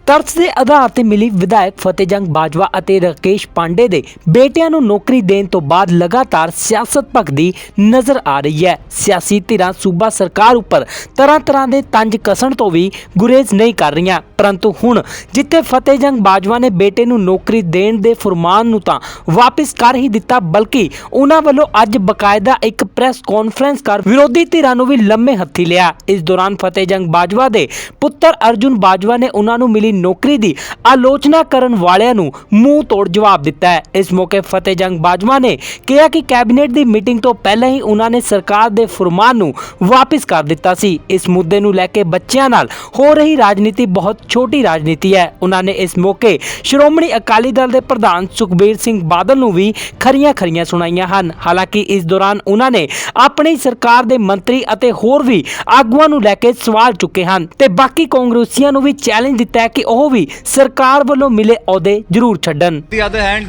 ਤਰਸ ਦੇ ਆਧਾਰ ਤੇ ਮਿਲੀ ਵਿਧਾਇਕ ਫਤਿਹਜੰਗ ਬਾਜਵਾ ਅਤੇ ਰਾਕੇਸ਼ ਪਾਂਡੇ ਦੇ ਬੇਟਿਆਂ ਨੂੰ ਨੌਕਰੀ ਦੇਣ ਤੋਂ ਬਾਅਦ ਲਗਾਤਾਰ ਸਿਆਸਤ ਭਖਦੀ ਨਜ਼ਰ ਆ ਰਹੀ ਹੈ। ਸਿਆਸੀ ਧਿਰਾਂ ਸੂਬਾ ਸਰਕਾਰ ਉੱਪਰ ਤਰ੍ਹਾਂ ਦੇ ਤੰਜ ਕਸਣ ਤੋਂ ਵੀ ਗੁਰੇਜ਼ ਨਹੀਂ ਕਰ ਰਹੀਆਂ, ਪਰੰਤੂ ਹੁਣ ਜਿੱਥੇ ਫਤਿਹਜੰਗ ਬਾਜਵਾ ਨੇ ਬੇਟੇ ਨੂੰ ਨੌਕਰੀ ਦੇਣ ਦੇ ਫਰਮਾਨ ਨੂੰ ਤਾਂ ਵਾਪਿਸ ਕਰ ਹੀ ਦਿੱਤਾ, ਬਲਕਿ ਉਹਨਾਂ ਵੱਲੋਂ ਅੱਜ ਬਕਾਇਦਾ ਇੱਕ ਪ੍ਰੈਸ ਕਾਨਫਰੰਸ ਕਰ ਵਿਰੋਧੀ ਧਿਰਾਂ ਨੂੰ ਵੀ ਲੰਮੇ ਹੱਥੀ ਲਿਆ। ਇਸ ਦੌਰਾਨ ਫਤਿਹਜੰਗ ਬਾਜਵਾ ਦੇ ਪੁੱਤਰ ਅਰਜੁਨ ਬਾਜਵਾ ਨੇ ਉਹਨਾਂ ਨੂੰ ਮਿਲੀ ਨੌਕਰੀ ਦੀ ਆਲੋਚਨਾ ਕਰਨ ਵਾਲਿਆਂ ਨੂੰ ਮੂੰਹ ਤੋੜ ਜਵਾਬ ਦਿੱਤਾ ਹੈ। ਇਸ ਮੌਕੇ ਫਤਿਹਜੰਗ ਬਾਜਵਾ ਨੇ ਕਿਹਾ ਕਿ ਕੈਬਨਿਟ ਦੀ ਮੀਟਿੰਗ ਤੋਂ ਪਹਿਲਾਂ ਹੀ ਉਹਨਾਂ ਨੇ ਸਰਕਾਰ ਦੇ ਫਰਮਾਨ ਨੂੰ ਵਾਪਿਸ ਕਰ ਦਿੱਤਾ ਸੀ। ਇਸ ਮੁੱਦੇ ਨੂੰ ਲੈ ਕੇ ਬੱਚਿਆਂ ਨਾਲ ਹੋ ਰਹੀ ਰਾਜਨੀਤੀ ਬਹੁਤ ਛੋਟੀ ਰਾਜਨੀਤੀ ਹੈ। ਉਹਨਾਂ ਨੇ ਇਸ ਮੌਕੇ ਸ਼੍ਰੋਮਣੀ ਅਕਾਲੀ ਦਲ ਦੇ ਪ੍ਰਧਾਨ ਸੁਖਬੀਰ ਸਿੰਘ ਬਾਦਲ ਨੂੰ ਵੀ ਖਰੀਆਂ ਸੁਣਾਈਆਂ ਹਨ। ਹਾਲਾਂਕਿ ਇਸ ਦੌਰਾਨ ਉਹਨਾਂ ਨੇ ਆਪਣੀ ਸਰਕਾਰ ਦੇ ਮੰਤਰੀ ਅਤੇ ਹੋਰ ਵੀ ਆਗੂਆਂ ਨੂੰ ਲੈ ਕੇ ਸਵਾਲ ਚੁੱਕੇ ਹਨ ਤੇ ਬਾਕੀ ਕਾਂਗਰਸੀਆਂ ਨੂੰ ਵੀ ਚੈਲੰਜ ਦਿੱਤਾ ਹੈ ਕਿ ਉਹ ਵੀ ਸਰਕਾਰ ਵੱਲੋਂ ਮਿਲੇ ਅਹੁਦੇ ਜ਼ਰੂਰ ਛੱਡਣ। ਦੀ ਅਦਰ ਹੈਂਡ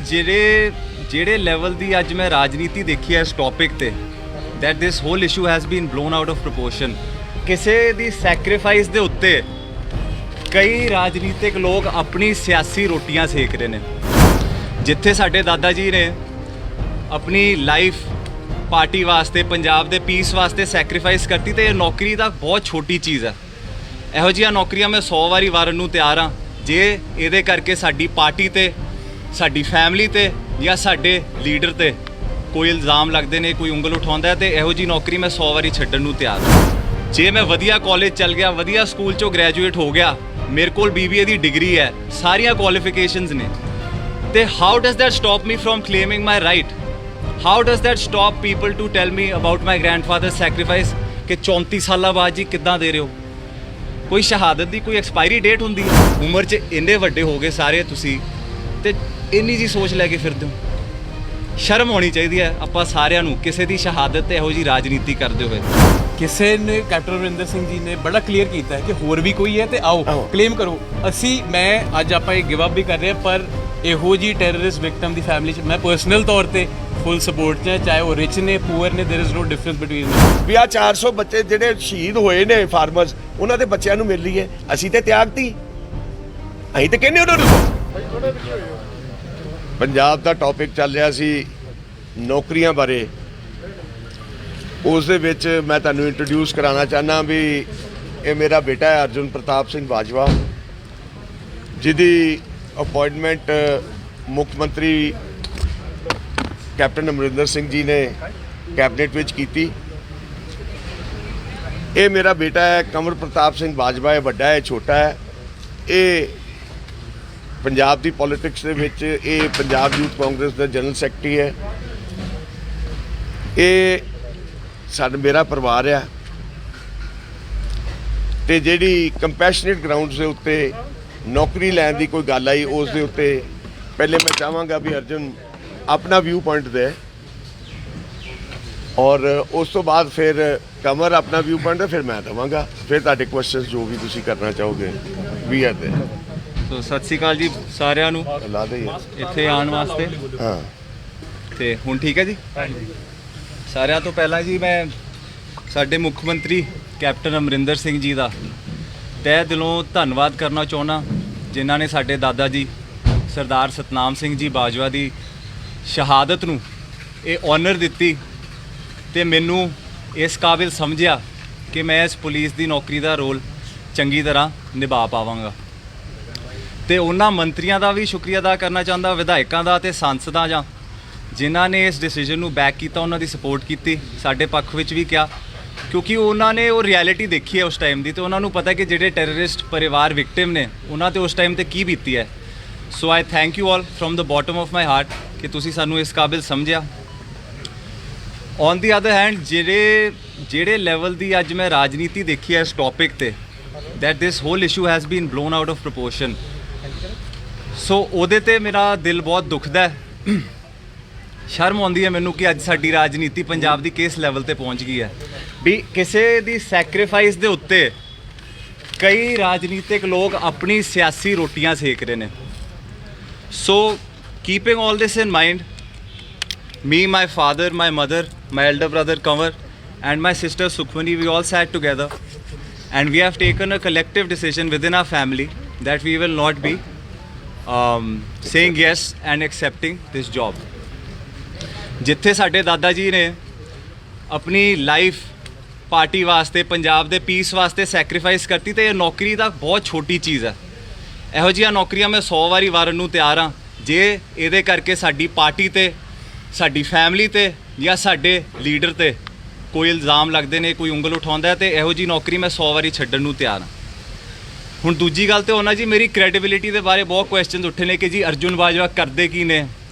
ਜਿਹੜੇ ਲੈਵਲ ਦੀ ਅੱਜ ਮੈਂ ਰਾਜਨੀਤੀ ਦੇਖੀ ਹੈ ਇਸ ਟੌਪਿਕ ਤੇ, that this whole issue has been blown out of proportion. ਕਿਸੇ ਦੀ ਸੈਕਰੀਫਾਈਸ ਦੇ ਉੱਤੇ ਕਈ ਰਾਜਨੀਤਿਕ ਲੋਕ ਆਪਣੀ ਸਿਆਸੀ ਰੋਟੀਆਂ ਸੇਕ ਰਹੇ ਨੇ। ਜਿੱਥੇ ਸਾਡੇ ਦਾਦਾ ਜੀ ਨੇ ਆਪਣੀ ਲਾਈਫ ਪਾਰਟੀ ਵਾਸਤੇ, ਪੰਜਾਬ ਦੇ ਪੀਸ ਵਾਸਤੇ ਸੈਕਰੀਫਾਈਸ ਕਰਤੀ, ਤੇ ਇਹ ਨੌਕਰੀ ਤਾਂ ਬਹੁਤ ਛੋਟੀ ਚੀਜ਼ ਹੈ। ਇਹੋ ਜਿਹੀਆਂ ਨੌਕਰੀਆਂ ਮੈਂ 100 ਵਾਰੀ ਵਾਰਨ ਨੂੰ ਤਿਆਰ ਹਾਂ ਜੇ ਇਹਦੇ ਕਰਕੇ ਸਾਡੀ ਪਾਰਟੀ ਤੇ, ਸਾਡੀ ਫੈਮਿਲੀ ਤੇ ਜਾਂ ਸਾਡੇ ਲੀਡਰ ਤੇ ਕੋਈ ਇਲਜ਼ਾਮ ਲੱਗਦੇ ਨੇ, ਕੋਈ ਉਂਗਲ ਉਠਾਉਂਦਾ, ਤੇ ਇਹੋ ਜਿਹੀ ਨੌਕਰੀ ਮੈਂ 100 ਵਾਰੀ ਛੱਡਣ ਨੂੰ ਤਿਆਰ ਹਾਂ। ਜੇ ਮੈਂ ਵਧੀਆ ਕਾਲਜ ਚੱਲ ਗਿਆ, ਵਧੀਆ ਸਕੂਲ ਚੋਂ ਗ੍ਰੈਜੂਏਟ ਹੋ ਗਿਆ, ਮੇਰੇ ਕੋਲ BBA ਦੀ ਡਿਗਰੀ ਹੈ, ਸਾਰੀਆਂ ਕੁਆਲੀਫਿਕੇਸ਼ਨਸ ਨੇ, ਤੇ how does that stop me from claiming my right? How does that stop people to tell me about my grandfather sacrifice ਕਿ 34 ਸਾਲਾਂ ਬਾਅਦ ਜੀ ਕਿੱਦਾਂ ਦੇ ਰਹੇ ਹੋ? ਕੋਈ ਸ਼ਹਾਦਤ ਦੀ ਕੋਈ ਐਕਸਪਾਇਰੀ ਡੇਟ ਹੁੰਦੀ ਹੈ? ਉਮਰ 'ਚ ਇੰਨੇ ਵੱਡੇ ਹੋ ਗਏ ਸਾਰੇ ਤੁਸੀਂ, ਤੇ ਇੰਨੀ ਜੀ ਸੋਚ ਲੈ ਕੇ ਫਿਰਦੇ ਹੋ। ਸ਼ਰਮ ਹੋਣੀ ਚਾਹੀਦੀ ਹੈ ਆਪਾਂ ਸਾਰਿਆਂ ਨੂੰ ਕਿਸੇ ਦੀ ਸ਼ਹਾਦਤ ਤੇ ਇਹੋ ਜੀ ਰਾਜਨੀਤੀ ਕਰਦੇ ਹੋਏ। ਕਿਸੇ ਨੇ ਕੈਪਟਨ ਅਮਰਿੰਦਰ ਸਿੰਘ ਜੀ ਨੇ ਬੜਾ ਕਲੀਅਰ ਕੀਤਾ ਹੈ ਕਿ ਹੋਰ ਵੀ ਕੋਈ ਹੈ ਤੇ ਆਓ ਕਲੇਮ ਕਰੋ। ਮੈਂ ਅੱਜ ਆਪਾਂ ਇਹ ਗਿਵ ਅਪ ਵੀ ਕਰ ਰਹੇ ਹਾਂ, ਪਰ ਇਹੋ ਜੀ ਟੈਰਰਿਸਟ ਵਿਕਟਮ ਦੀ ਫੈਮਿਲੀ 'ਚ ਮੈਂ ਪਰਸਨਲ ਤੌਰ ਤੇ ਫੁੱਲ ਸਪੋਰਟ 'ਚ, ਚਾਹੇ ਉਹ ਰਿਚ ਨੇ ਪੂਅਰ ਨੇ, ਦੇयर इज नो ਡਿਫਰੈਂਸ ਬਿਟਵੀਨ। ਵੀ ਆ 400 ਬੱਚੇ ਜਿਹੜੇ ਸ਼ਹੀਦ ਹੋਏ ਨੇ ਫਾਰਮਰਸ, ਉਹਨਾਂ ਦੇ ਬੱਚਿਆਂ ਨੂੰ ਮਿਲ ਰਹੀ ਹੈ, ਅਸੀਂ ਤੇ ਤਿਆਗਤੀ। ਅਸੀਂ ਤੇ ਕਹਿੰਦੇ ਉਹਨਾਂ ਨੂੰ। ਪੰਜਾਬ ਦਾ ਟੌਪਿਕ ਚੱਲ ਰਿਹਾ ਸੀ ਨੌਕਰੀਆਂ ਬਾਰੇ, ਉਸ ਦੇ ਵਿੱਚ ਮੈਂ ਤੁਹਾਨੂੰ ਇੰਟਰੋਡਿਊਸ ਕਰਾਉਣਾ ਚਾਹੁੰਦਾ ਵੀ ਇਹ ਮੇਰਾ ਬੇਟਾ ਹੈ ਅਰਜੁਨ ਪ੍ਰਤਾਪ ਸਿੰਘ ਬਾਜਵਾ, ਜਿਹਦੀ ਅਪਾਇੰਟਮੈਂਟ ਮੁੱਖ ਮੰਤਰੀ ਕੈਪਟਨ ਅਮਰਿੰਦਰ ਸਿੰਘ ਜੀ ਨੇ ਕੈਬਨਿਟ ਵਿੱਚ ਕੀਤੀ। ਇਹ ਮੇਰਾ ਬੇਟਾ ਹੈ ਕੰਵਰ ਪ੍ਰਤਾਪ ਸਿੰਘ ਬਾਜਵਾ, ਇਹ ਵੱਡਾ ਹੈ, ਛੋਟਾ ਹੈ। ਇਹ ਪੰਜਾਬ ਦੀ ਪੋਲਿਟਿਕਸ ਦੇ ਵਿੱਚ ਇਹ ਪੰਜਾਬ ਯੂਥ ਕਾਂਗਰਸ ਦਾ ਜਨਰਲ ਸੈਕਟਰੀ ਹੈ। ਇਹ ਮੇਰਾ ਪਰਿਵਾਰ ਆ, ਤੇ ਜਿਹੜੀ ਕੰਪੈਸ਼ਨੇਟ ਗਰਾਊਂਡਸ ਦੇ ਉੱਤੇ ਨੌਕਰੀ ਲੈਣ ਦੀ ਕੋਈ ਗੱਲ ਆਈ, ਉਸ ਦੇ ਉੱਤੇ ਪਹਿਲੇ ਮੈਂ ਚਾਹਾਂਗਾ ਵੀ ਅਰਜੁਨ ਆਪਣਾ ਵਿਊ ਪੁਆਇੰਟ ਦੇ, ਔਰ ਉਸ ਤੋਂ ਬਾਅਦ ਫਿਰ ਕਮਰ ਆਪਣਾ ਵਿਊ ਪੁਆਇੰਟ, ਫਿਰ ਮੈਂ ਦੇਵਾਂਗਾ, ਫਿਰ ਤੁਹਾਡੇ ਕੁਐਸਚਨਸ ਜੋ ਵੀ ਤੁਸੀਂ ਕਰਨਾ ਚਾਹੋਗੇ ਵੀ ਹੈ ਤੇ। ਸੋ ਸਤਿ ਸ਼੍ਰੀ ਅਕਾਲ ਜੀ ਸਾਰਿਆਂ ਨੂੰ ਲਾ ਦੇ ਇੱਥੇ ਆਉਣ ਵਾਸਤੇ। ਹਾਂ, ਤੇ ਹੁਣ ਠੀਕ ਹੈ ਜੀ। ਸਾਰਿਆਂ ਤੋਂ ਪਹਿਲਾਂ ਜੀ ਮੈਂ ਸਾਡੇ ਮੁੱਖ ਮੰਤਰੀ ਕੈਪਟਨ ਅਮਰਿੰਦਰ ਸਿੰਘ ਜੀ ਦਾ ਤਹਿ ਦਿਲੋਂ ਧੰਨਵਾਦ ਕਰਨਾ ਚਾਹੁੰਦਾ, ਜਿਨ੍ਹਾਂ ਨੇ ਸਾਡੇ ਦਾਦਾ ਜੀ ਸਰਦਾਰ ਸਤਨਾਮ ਸਿੰਘ ਜੀ ਬਾਜਵਾ ਦੀ ਸ਼ਹਾਦਤ ਨੂੰ ਇਹ ਔਨਰ ਦਿੱਤੀ ਤੇ ਮੈਨੂੰ ਇਸ ਕਾਬਿਲ ਸਮਝਿਆ ਕਿ ਮੈਂ ਇਸ ਪੁਲਿਸ ਦੀ ਨੌਕਰੀ ਦਾ ਰੋਲ ਚੰਗੀ ਤਰ੍ਹਾਂ ਨਿਭਾ ਪਾਵਾਂਗਾ। ਤੇ ਉਹਨਾਂ ਮੰਤਰੀਆਂ ਦਾ ਵੀ ਸ਼ੁਕਰੀਆ ਅਦਾ ਕਰਨਾ ਚਾਹੁੰਦਾ, ਵਿਧਾਇਕਾਂ ਦਾ ਤੇ ਸੰਸਦਾਂ ਜਾਂ ਜਿਨ੍ਹਾਂ ਨੇ ਇਸ ਡਿਸੀਜਨ ਨੂੰ ਬੈਕ ਕੀਤਾ, ਉਹਨਾਂ ਦੀ ਸਪੋਰਟ ਕੀਤੀ, ਸਾਡੇ ਪੱਖ ਵਿੱਚ ਵੀ ਕਿਹਾ, ਕਿਉਂਕਿ ਉਹਨਾਂ ਨੇ ਉਹ ਰਿਐਲਿਟੀ ਦੇਖੀ ਹੈ ਉਸ ਟਾਈਮ ਦੀ, ਤੇ ਉਹਨਾਂ ਨੂੰ ਪਤਾ ਕਿ ਜਿਹੜੇ ਟੈਰਰਿਸਟ ਪਰਿਵਾਰ ਵਿਕਟਿਮ ਨੇ ਉਹਨਾਂ ਤੇ ਉਸ ਟਾਈਮ ਤੇ ਕੀ ਬੀਤੀ ਹੈ। So I thank you all from the bottom of my heart ਕਿ ਤੁਸੀਂ ਸਾਨੂੰ ਇਸ ਕਾਬਿਲ ਸਮਝਿਆ। ਔਨ ਦੀ ਅਦਰ ਹੈਂਡ ਜਿਹੜੇ ਲੈਵਲ ਦੀ ਅੱਜ ਮੈਂ ਰਾਜਨੀਤੀ ਦੇਖੀ ਹੈ ਇਸ ਟੌਪਿਕ ਤੇ, that this whole issue has been blown out of proportion. So ਉਹਦੇ ਤੇ ਮੇਰਾ ਦਿਲ ਬਹੁਤ ਦੁਖਦਾ ਹੈ। ਸ਼ਰਮ ਆਉਂਦੀ ਹੈ ਮੈਨੂੰ ਕਿ ਅੱਜ ਸਾਡੀ ਰਾਜਨੀਤੀ ਪੰਜਾਬ ਦੀ ਕਿਸ ਲੈਵਲ ਤੇ ਪਹੁੰਚ ਗਈ ਹੈ ਵੀ ਕਿਸੇ ਦੀ ਸੈਕਰੀਫਾਈਸ ਦੇ ਉੱਤੇ ਕਈ ਰਾਜਨੀਤਿਕ ਲੋਕ ਆਪਣੀ ਸਿਆਸੀ ਰੋਟੀਆਂ ਸੇਕ ਰਹੇ ਨੇ। So keeping all this in mind, me, my father, my mother, my elder brother Kanwar and my sister Sukhmani, we all sat together and we have taken a collective decision within our family that we will not be saying yes and accepting this job. ਜਿੱਥੇ ਸਾਡੇ ਦਾਦਾ ਜੀ ਨੇ ਆਪਣੀ life party ਵਾਸਤੇ, ਪੰਜਾਬ ਦੇ piece ਵਾਸਤੇ sacrifice ਕਰਤੀ, ਤੇ ਇਹ ਨੌਕਰੀ ਤਾਂ ਬਹੁਤ ਛੋਟੀ ਚੀਜ਼ ਹੈ। ਇਹੋ ਜਿਹੀਆਂ ਨੌਕਰੀਆਂ ਮੈਂ 100 ਵਾਰੀ ਵਾਰਨ ਨੂੰ ਤਿਆਰ ਹਾਂ ਜੇ ਇਹਦੇ ਕਰਕੇ ਸਾਡੀ ਪਾਰਟੀ ਤੇ, ਸਾਡੀ ਫੈਮਿਲੀ ਤੇ ਜਾਂ ਸਾਡੇ ਲੀਡਰ ਤੇ ਕੋਈ ਇਲਜ਼ਾਮ ਲੱਗਦੇ ਨੇ, ਕੋਈ ਉਂਗਲ ਉਠਾਉਂਦਾ, ਤੇ ਇਹੋ ਜਿਹੀ ਨੌਕਰੀ ਮੈਂ 100 ਵਾਰੀ ਛੱਡਣ ਨੂੰ ਤਿਆਰ ਹਾਂ। ਹੁਣ ਦੂਜੀ ਗੱਲ ਤੇ ਹੋਣਾ ਜੀ, ਮੇਰੀ ਕ੍ਰੈਡੀਬਿਲਿਟੀ ਦੇ ਬਾਰੇ ਬਹੁਤ ਕੁਐਸਚਨਸ ਉੱਠੇ ਨੇ ਕਿ ਜੀ ਅਰਜੁਨ ਬਾਜਵਾ ਕਰਦੇ ਕੀ ਨੇ,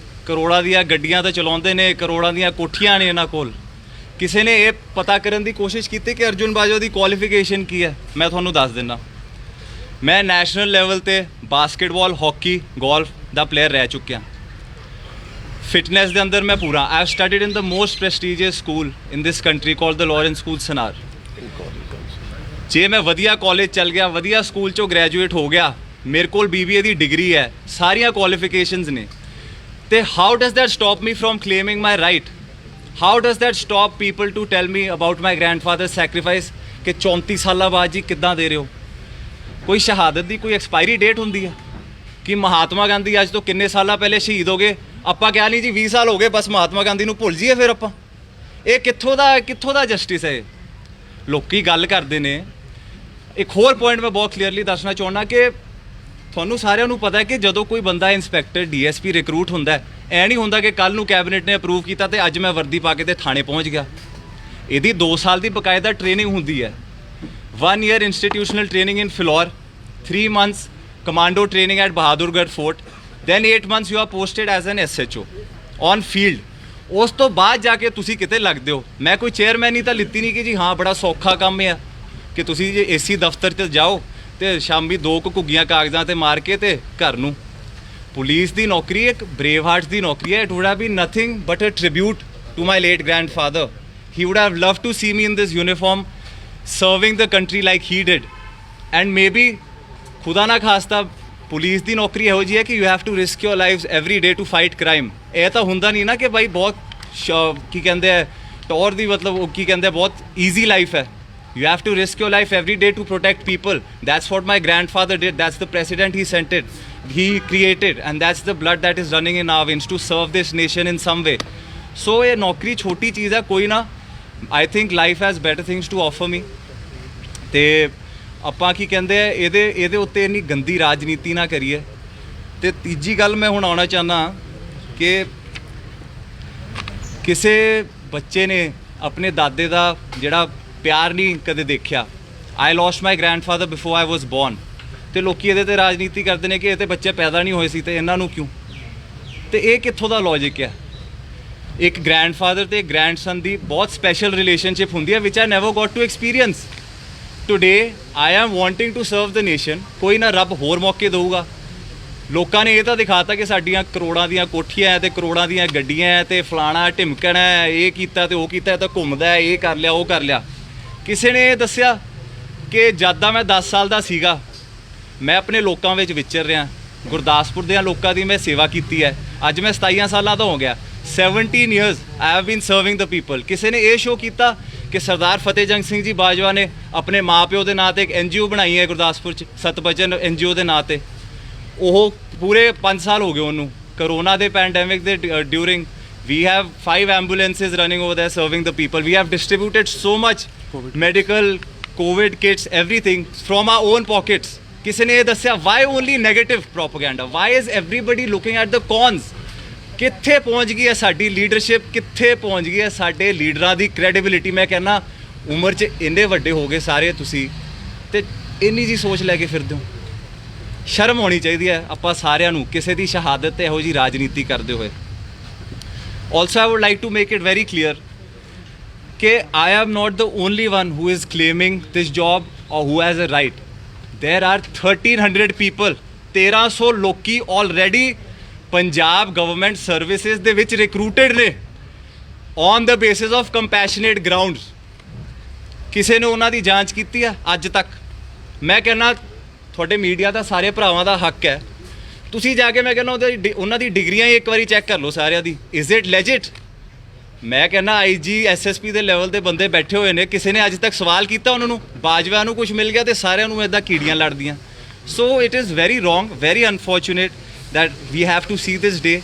ਕਰੋੜਾਂ ਦੀਆਂ ਗੱਡੀਆਂ ਤਾਂ ਚਲਾਉਂਦੇ ਨੇ, ਕਰੋੜਾਂ ਦੀਆਂ ਕੋਠੀਆਂ ਨੇ ਇਹਨਾਂ ਕੋਲ। ਕਿਸੇ ਨੇ ਇਹ ਪਤਾ ਕਰਨ ਦੀ ਕੋਸ਼ਿਸ਼ ਕੀਤੀ ਕਿ ਅਰਜੁਨ ਬਾਜਵਾ ਦੀ ਕੁਆਲੀਫਿਕੇਸ਼ਨ ਕੀ ਹੈ? ਮੈਂ ਤੁਹਾਨੂੰ ਦੱਸ ਦਿੰਦਾ। ਮੈਂ ਨੈਸ਼ਨਲ ਲੈਵਲ ਤੇ ਬਾਸਕਟਬਾਲ, ਹਾਕੀ, ਗੋਲਫ ਦਾ ਪਲੇਅਰ ਰਹਿ ਚੁੱਕਿਆ। ਫਿਟਨੈਸ ਦੇ ਅੰਦਰ ਮੈਂ ਪੂਰਾ। I have studied in the most prestigious school in this country called the Lawrence school Sanawar. ਜੇ ਮੈਂ ਵਧੀਆ ਕਾਲਜ ਚੱਲ ਗਿਆ, ਵਧੀਆ ਸਕੂਲ ਚੋਂ ਗ੍ਰੈਜੂਏਟ ਹੋ ਗਿਆ, ਮੇਰੇ ਕੋਲ BBA ਦੀ ਡਿਗਰੀ ਹੈ, ਸਾਰੀਆਂ ਕੁਆਲੀਫਿਕੇਸ਼ਨਸ ਨੇ, ਤੇ how does that stop me from claiming my right? How does that stop people to tell me about my grandfather sacrifice ਕਿ 34 ਸਾਲਾਂ ਬਾਅਦ ਜੀ ਕਿੱਦਾਂ ਦੇ ਰਹੇ ਹੋ? ਕੋਈ ਸ਼ਹਾਦਤ ਦੀ ਕੋਈ ਐਕਸਪਾਇਰੀ ਡੇਟ ਹੁੰਦੀ ਹੈ ਕਿ ਮਹਾਤਮਾ ਗਾਂਧੀ ਅੱਜ ਤੋਂ ਕਿੰਨੇ ਸਾਲਾਂ ਪਹਿਲੇ ਸ਼ਹੀਦ ਹੋ ਗਏ, ਆਪਾਂ ਕਿਹਾ ਨਹੀਂ ਜੀ 20 ਸਾਲ ਹੋ ਗਏ ਬਸ ਮਹਾਤਮਾ ਗਾਂਧੀ ਨੂੰ ਭੁੱਲ ਜਾਈਏ ਫਿਰ ਆਪਾਂ? ਇਹ ਕਿੱਥੋਂ ਦਾ ਜਸਟਿਸ ਹੈ? ਲੋਕੀ ਗੱਲ ਕਰਦੇ ਨੇ। ਇੱਕ ਹੋਰ ਪੁਆਇੰਟ ਮੈਂ ਬਹੁਤ ਕਲੀਅਰਲੀ ਦੱਸਣਾ ਚਾਹੁੰਦਾ ਕਿ ਤੁਹਾਨੂੰ ਸਾਰਿਆਂ ਨੂੰ ਪਤਾ ਹੈ ਕਿ ਜਦੋਂ ਕੋਈ ਬੰਦਾ ਇੰਸਪੈਕਟਰ, DSP ਰਿਕਰੂਟ ਹੁੰਦਾ, ਐ ਨਹੀਂ ਹੁੰਦਾ ਕਿ ਕੱਲ ਨੂੰ ਕੈਬਨਿਟ ਨੇ ਅਪਰੂਵ ਕੀਤਾ ਤੇ ਅੱਜ ਮੈਂ ਵਰਦੀ ਪਾ ਕੇ ਤੇ ਥਾਣੇ ਪਹੁੰਚ ਗਿਆ। ਇਹਦੀ 2 ਸਾਲ ਦੀ ਬਕਾਇਦਾ ਟ੍ਰੇਨਿੰਗ ਹੁੰਦੀ ਹੈ। 1 year institutional training in Philor, 3 months commando training at Bahadurgarh Fort, then 8 months you are posted as an SHO on field। ਉਸ ਤੋਂ ਬਾਅਦ ਜਾ ਕੇ ਤੁਸੀਂ ਕਿਤੇ ਲੱਗਦੇ ਹੋ। ਮੈਂ ਕੋਈ ਚੇਅਰਮੈਨ ਹੀ ਤਾਂ ਲਿੱਤੀ ਨਹੀਂ ਕਿ ਜੀ ਹਾਂ ਬੜਾ ਸੌਖਾ ਕੰਮ ਹੈ ਕਿ ਤੁਸੀਂ ਜੇ AC ਦਫ਼ਤਰ 'ਚ ਜਾਓ ਤੇ ਸ਼ਾਮੀ 2 ਘੁੱਗੀਆਂ ਕਾਗਜ਼ਾਂ ਤੇ ਮਾਰ ਕੇ ਤੇ ਘਰ ਨੂੰ। ਪੁਲਿਸ ਦੀ ਨੌਕਰੀ ਇੱਕ ਬਰੇਵ ਹਾਰਟਸ ਦੀ ਨੌਕਰੀ ਹੈ। It would have been nothing but a tribute to my late grandfather. He would have loved to see me in this uniform serving the country like he did, and maybe ਖੁਦਾ ਨਾ ਖਾਸਤਾ police ਦੀ ਨੌਕਰੀ ਇਹੋ ਜਿਹੀ ਹੈ ਕਿ you have to risk your lives every day to fight crime। ਇਹ ਤਾਂ ਹੁੰਦਾ ਨਹੀਂ ਨਾ ਕਿ ਭਾਈ ਬਹੁਤ ਕੀ ਕਹਿੰਦੇ ਆ ਟੌਰ ਦੀ, ਮਤਲਬ ਉਹ ਕੀ ਕਹਿੰਦੇ ਆ ਬਹੁਤ ਈਜ਼ੀ ਲਾਈਫ ਹੈ। You have to risk your life every day to protect people. That's what my grandfather did. That's the president he created, and that's the blood that is running in our veins to serve this nation in some way. So ਇਹ ਨੌਕਰੀ ਛੋਟੀ ਚੀਜ਼ ਹੈ, ਕੋਈ ਨਾ। I think life has better things to offer me। ਤੇ ਆਪਾਂ ਕੀ ਕਹਿੰਦੇ ਆ ਇਹਦੇ ਉੱਤੇ ਇੰਨੀ ਗੰਦੀ ਰਾਜਨੀਤੀ ਨਾ ਕਰੀਏ। ਤੇ ਤੀਜੀ ਗੱਲ ਮੈਂ ਹੁਣ ਆਉਣਾ ਚਾਹੁੰਦਾ ਕਿ ਕਿਸੇ ਬੱਚੇ ਨੇ ਆਪਣੇ ਦਾਦੇ ਦਾ ਜਿਹੜਾ ਪਿਆਰ ਨਹੀਂ ਕਦੇ ਦੇਖਿਆ। I lost my grandfather before I was born। ਤੇ ਲੋਕੀ ਇਹਦੇ ਤੇ ਰਾਜਨੀਤੀ ਕਰਦੇ ਨੇ ਕਿ ਇਹ ਤੇ ਬੱਚੇ ਪੈਦਾ ਨਹੀਂ ਹੋਏ ਸੀ ਤੇ ਇਹਨਾਂ ਨੂੰ ਕਿਉਂ? ਤੇ ਇਹ ਕਿੱਥੋਂ ਦਾ ਲੌਜਿਕ ਹੈ? ਇੱਕ ਗ੍ਰੈਂਡਫਾਦਰ ਤੇ ਗ੍ਰੈਂਡਸਨ ਦੀ ਬਹੁਤ ਸਪੈਸ਼ਲ ਰਿਲੇਸ਼ਨਸ਼ਿਪ ਹੁੰਦੀ ਹੈ which I never got to experience. Today I am wanting to serve the nation. ਕੋਈ ਨਾ ਰੱਬ ਹੋਰ ਮੌਕੇ ਦੇਊਗਾ। ਲੋਕਾਂ ਨੇ ਇਹ ਤਾਂ ਦਿਖਾਤਾ ਕਿ ਸਾਡੀਆਂ ਕਰੋੜਾਂ ਦੀਆਂ ਕੋਠੀਆਂ ਹੈ ਤੇ ਕਰੋੜਾਂ ਦੀਆਂ ਗੱਡੀਆਂ ਹੈ ਤੇ ਫਲਾਣਾ ਢਿਮਕਣਾ ਹੈ, ਇਹ ਕੀਤਾ ਤੇ ਉਹ ਕੀਤਾ, ਤਾਂ ਘੁੰਮਦਾ ਹੈ, ਇਹ ਕਰ ਲਿਆ, ਉਹ ਕਰ ਲਿਆ। ਕਿਸੇ ਨੇ ਇਹ ਦੱਸਿਆ ਕਿ ਜਦ ਦਾ ਮੈਂ 10 ਸਾਲ ਦਾ ਸੀਗਾ ਮੈਂ ਆਪਣੇ ਲੋਕਾਂ ਵਿੱਚ ਵਿਚਰ ਰਿਹਾ। ਗੁਰਦਾਸਪੁਰ ਦੇ ਲੋਕਾਂ ਦੀ ਮੈਂ ਸੇਵਾ ਕੀਤੀ ਹੈ। ਅੱਜ ਮੈਂ 27 ਸਾਲਾਂ ਦਾ ਹੋ ਗਿਆ। 17 years I have been serving the people। ਕਿਸੇ ਨੇ ਇਹ ਸ਼ੋਅ ਕੀਤਾ ਕਿ ਸਰਦਾਰ ਫਤਿਹਜੰਗ ਸਿੰਘ ਜੀ ਬਾਜਵਾ ਨੇ ਆਪਣੇ ਮਾਪਿਓ ਦੇ ਨਾਂ ਤੇ ਇੱਕ NGO ਬਣਾਈ ਹੈ ਗੁਰਦਾਸਪੁਰ 'ਚ, ਸਤਬਚਨ NGO ਦੇ ਨਾਂ ਤੇ। ਉਹ ਪੂਰੇ 5 ਸਾਲ ਹੋ ਗਏ ਉਹਨੂੰ। ਕਰੋਨਾ ਦੇ ਪੈਂਡੈਮਿਕ ਦੇ during we have 5 ambulances running over there serving the people। We have distributed so much medical COVID kits, everything from our own pockets। ਕਿਸੇ ਨੇ ਇਹ ਦੱਸਿਆ why only negative propaganda? Why is everybody looking at the cons? ਕਿੱਥੇ ਪਹੁੰਚ ਗਈ ਹੈ ਸਾਡੀ leadership? ਕਿੱਥੇ ਪਹੁੰਚ ਗਈ ਹੈ ਸਾਡੇ ਲੀਡਰਾਂ ਦੀ ਕ੍ਰੈਡੀਬਿਲਿਟੀ? ਮੈਂ ਕਹਿੰਦਾ ਉਮਰ 'ਚ ਇੰਨੇ ਵੱਡੇ ਹੋ ਗਏ ਸਾਰੇ ਤੁਸੀਂ ਤੇ ਇੰਨੀ ਜੀ ਸੋਚ ਲੈ ਕੇ ਫਿਰਦੇ ਹੋ। ਸ਼ਰਮ ਹੋਣੀ ਚਾਹੀਦੀ ਹੈ ਆਪਾਂ ਸਾਰਿਆਂ ਨੂੰ ਕਿਸੇ ਦੀ ਸ਼ਹਾਦਤ ਤੇ ਇਹੋ ਜੀ ਰਾਜਨੀਤੀ ਕਰਦੇ ਹੋਏ। Also, I would like to make it very clear कि I am not the only one who is claiming this job or who has a right. There are 1300 people, 1300 ਲੋਕੀ already ਪੰਜਾਬ ਗਵਰਨਮੈਂਟ ਸਰਵਿਸਿਜ਼ ਦੇ ਵਿੱਚ ਰਿਕਰੂਟਡ ਨੇ on the basis of compassionate grounds। ਕਿਸੇ ਨੇ ਉਹਨਾਂ ਦੀ ਜਾਂਚ ਕੀਤੀ ਹੈ ਅੱਜ ਤੱਕ? ਮੈਂ ਕਹਿੰਦਾ ਤੁਹਾਡੇ ਮੀਡੀਆ ਦਾ ਸਾਰੇ ਭਰਾਵਾਂ ਦਾ ਹੱਕ ਹੈ, ਤੁਸੀਂ ਜਾ ਕੇ ਮੈਂ ਕਹਿੰਦਾ ਉਹਨਾਂ ਦੀ ਡਿਗਰੀਆਂ ਹੀ ਇੱਕ ਵਾਰੀ ਚੈੱਕ ਕਰ ਲਓ ਸਾਰਿਆਂ ਦੀ। Is it ਲੈਜਿਟ? ਮੈਂ ਕਹਿੰਦਾ IG SSP ਦੇ ਲੈਵਲ ਦੇ ਬੰਦੇ ਬੈਠੇ ਹੋਏ ਨੇ, ਕਿਸੇ ਨੇ ਅੱਜ ਤੱਕ ਸਵਾਲ ਕੀਤਾ ਉਹਨਾਂ ਨੂੰ? ਬਾਜਵਾ ਨੂੰ ਕੁਝ ਮਿਲ ਗਿਆ ਤੇ ਸਾਰਿਆਂ ਨੂੰ ਇੱਦਾਂ ਕੀੜੀਆਂ ਲੜਦੀਆਂ। So it is very wrong, very unfortunate that we have to see this day,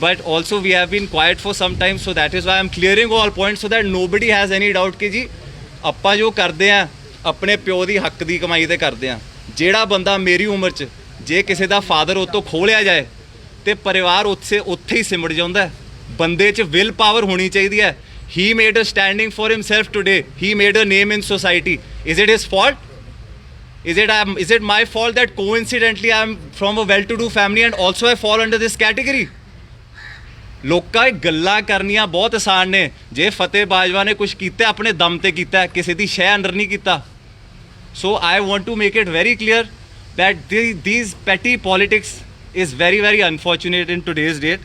but also we have been quiet for some time, so that is why I'm clearing all points so that nobody has any doubt कि जी ਆਪਾਂ ਜੋ ਕਰਦੇ ਆ ਆਪਣੇ ਪਿਓ ਦੀ ਹੱਕ ਦੀ ਕਮਾਈ ਤੇ ਕਰਦੇ ਆ। ਜਿਹੜਾ ਬੰਦਾ ਮੇਰੀ ਉਮਰ 'ਚ ਜੇ ਕਿਸੇ ਦਾ ਫਾਦਰ ਉਹ ਤੋਂ ਖੋਹ ਲਿਆ ਜਾਏ ਤੇ ਪਰਿਵਾਰ ਉੱਥੇ ਹੀ ਸਿਮਟ ਜਾਂਦਾ। ਬੰਦੇ 'ਚ ਵਿਲ ਪਾਵਰ ਹੋਣੀ ਚਾਹੀਦੀ ਹੈ। He made a standing for himself today. He made a name in society. Is it his fault? Is it my fault that coincidentally I am from a well-to-do family and also I fall under this category? ਲੋਕਾਂ ਗੱਲਾਂ ਕਰਨੀਆਂ ਬਹੁਤ ਆਸਾਨ ਨੇ। ਜੇ ਫਤਿਹ ਬਾਜਵਾ ਨੇ ਕੁਝ ਕੀਤਾ ਆਪਣੇ ਦਮ ਤੇ ਕੀਤਾ, ਕਿਸੇ ਦੀ ਸ਼ੈ ਅੰਦਰ ਨਹੀਂ ਕੀਤਾ। So I want to make it very clear that these petty politics is very very unfortunate in today's date.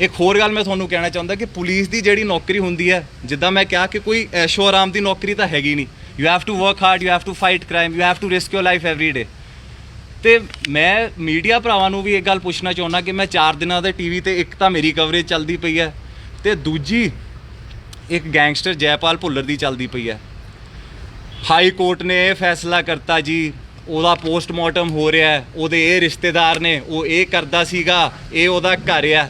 ਇੱਕ ਹੋਰ ਗੱਲ ਮੈਂ ਤੁਹਾਨੂੰ ਕਹਿਣਾ ਚਾਹੁੰਦਾ ਕਿ ਪੁਲਿਸ ਦੀ ਜਿਹੜੀ ਨੌਕਰੀ ਹੁੰਦੀ ਹੈ, ਜਿੱਦਾਂ ਮੈਂ ਕਿਹਾ ਕਿ ਕੋਈ ਐਸ਼ੋ ਆਰਾਮ ਦੀ ਨੌਕਰੀ ਤਾਂ ਹੈਗੀ ਨਹੀਂ। You have to work hard, you have to fight crime, you have to risk your life every day. ਤੇ ਮੈਂ ਮੀਡੀਆ ਭਰਾਵਾਂ ਨੂੰ ਵੀ ਇੱਕ ਗੱਲ ਪੁੱਛਣਾ ਚਾਹੁੰਦਾ ਕਿ ਮੈਂ 4 ਦਿਨਾਂ ਦੇ ਟੀਵੀ ਤੇ ਇੱਕ ਤਾਂ ਮੇਰੀ ਕਵਰੇਜ ਚੱਲਦੀ ਪਈ ਹੈ ਤੇ ਦੂਜੀ ਇੱਕ ਗੈਂਗਸਟਰ ਜੈਪਾਲ ਭੁੱਲਰ ਦੀ ਚੱਲਦੀ ਪਈ ਹੈ। ਹਾਈ ਕੋਰਟ ਨੇ ਇਹ ਫੈਸਲਾ ਕਰਤਾ ਜੀ, ਉਹਦਾ ਪੋਸਟਮਾਰਟਮ ਹੋ ਰਿਹਾ ਹੈ, ਉਹਦੇ ਇਹ ਰਿਸ਼ਤੇਦਾਰ ਨੇ, ਉਹ ਇਹ ਕਰਦਾ ਸੀਗਾ, ਇਹ ਉਹਦਾ ਘਰ ਆ,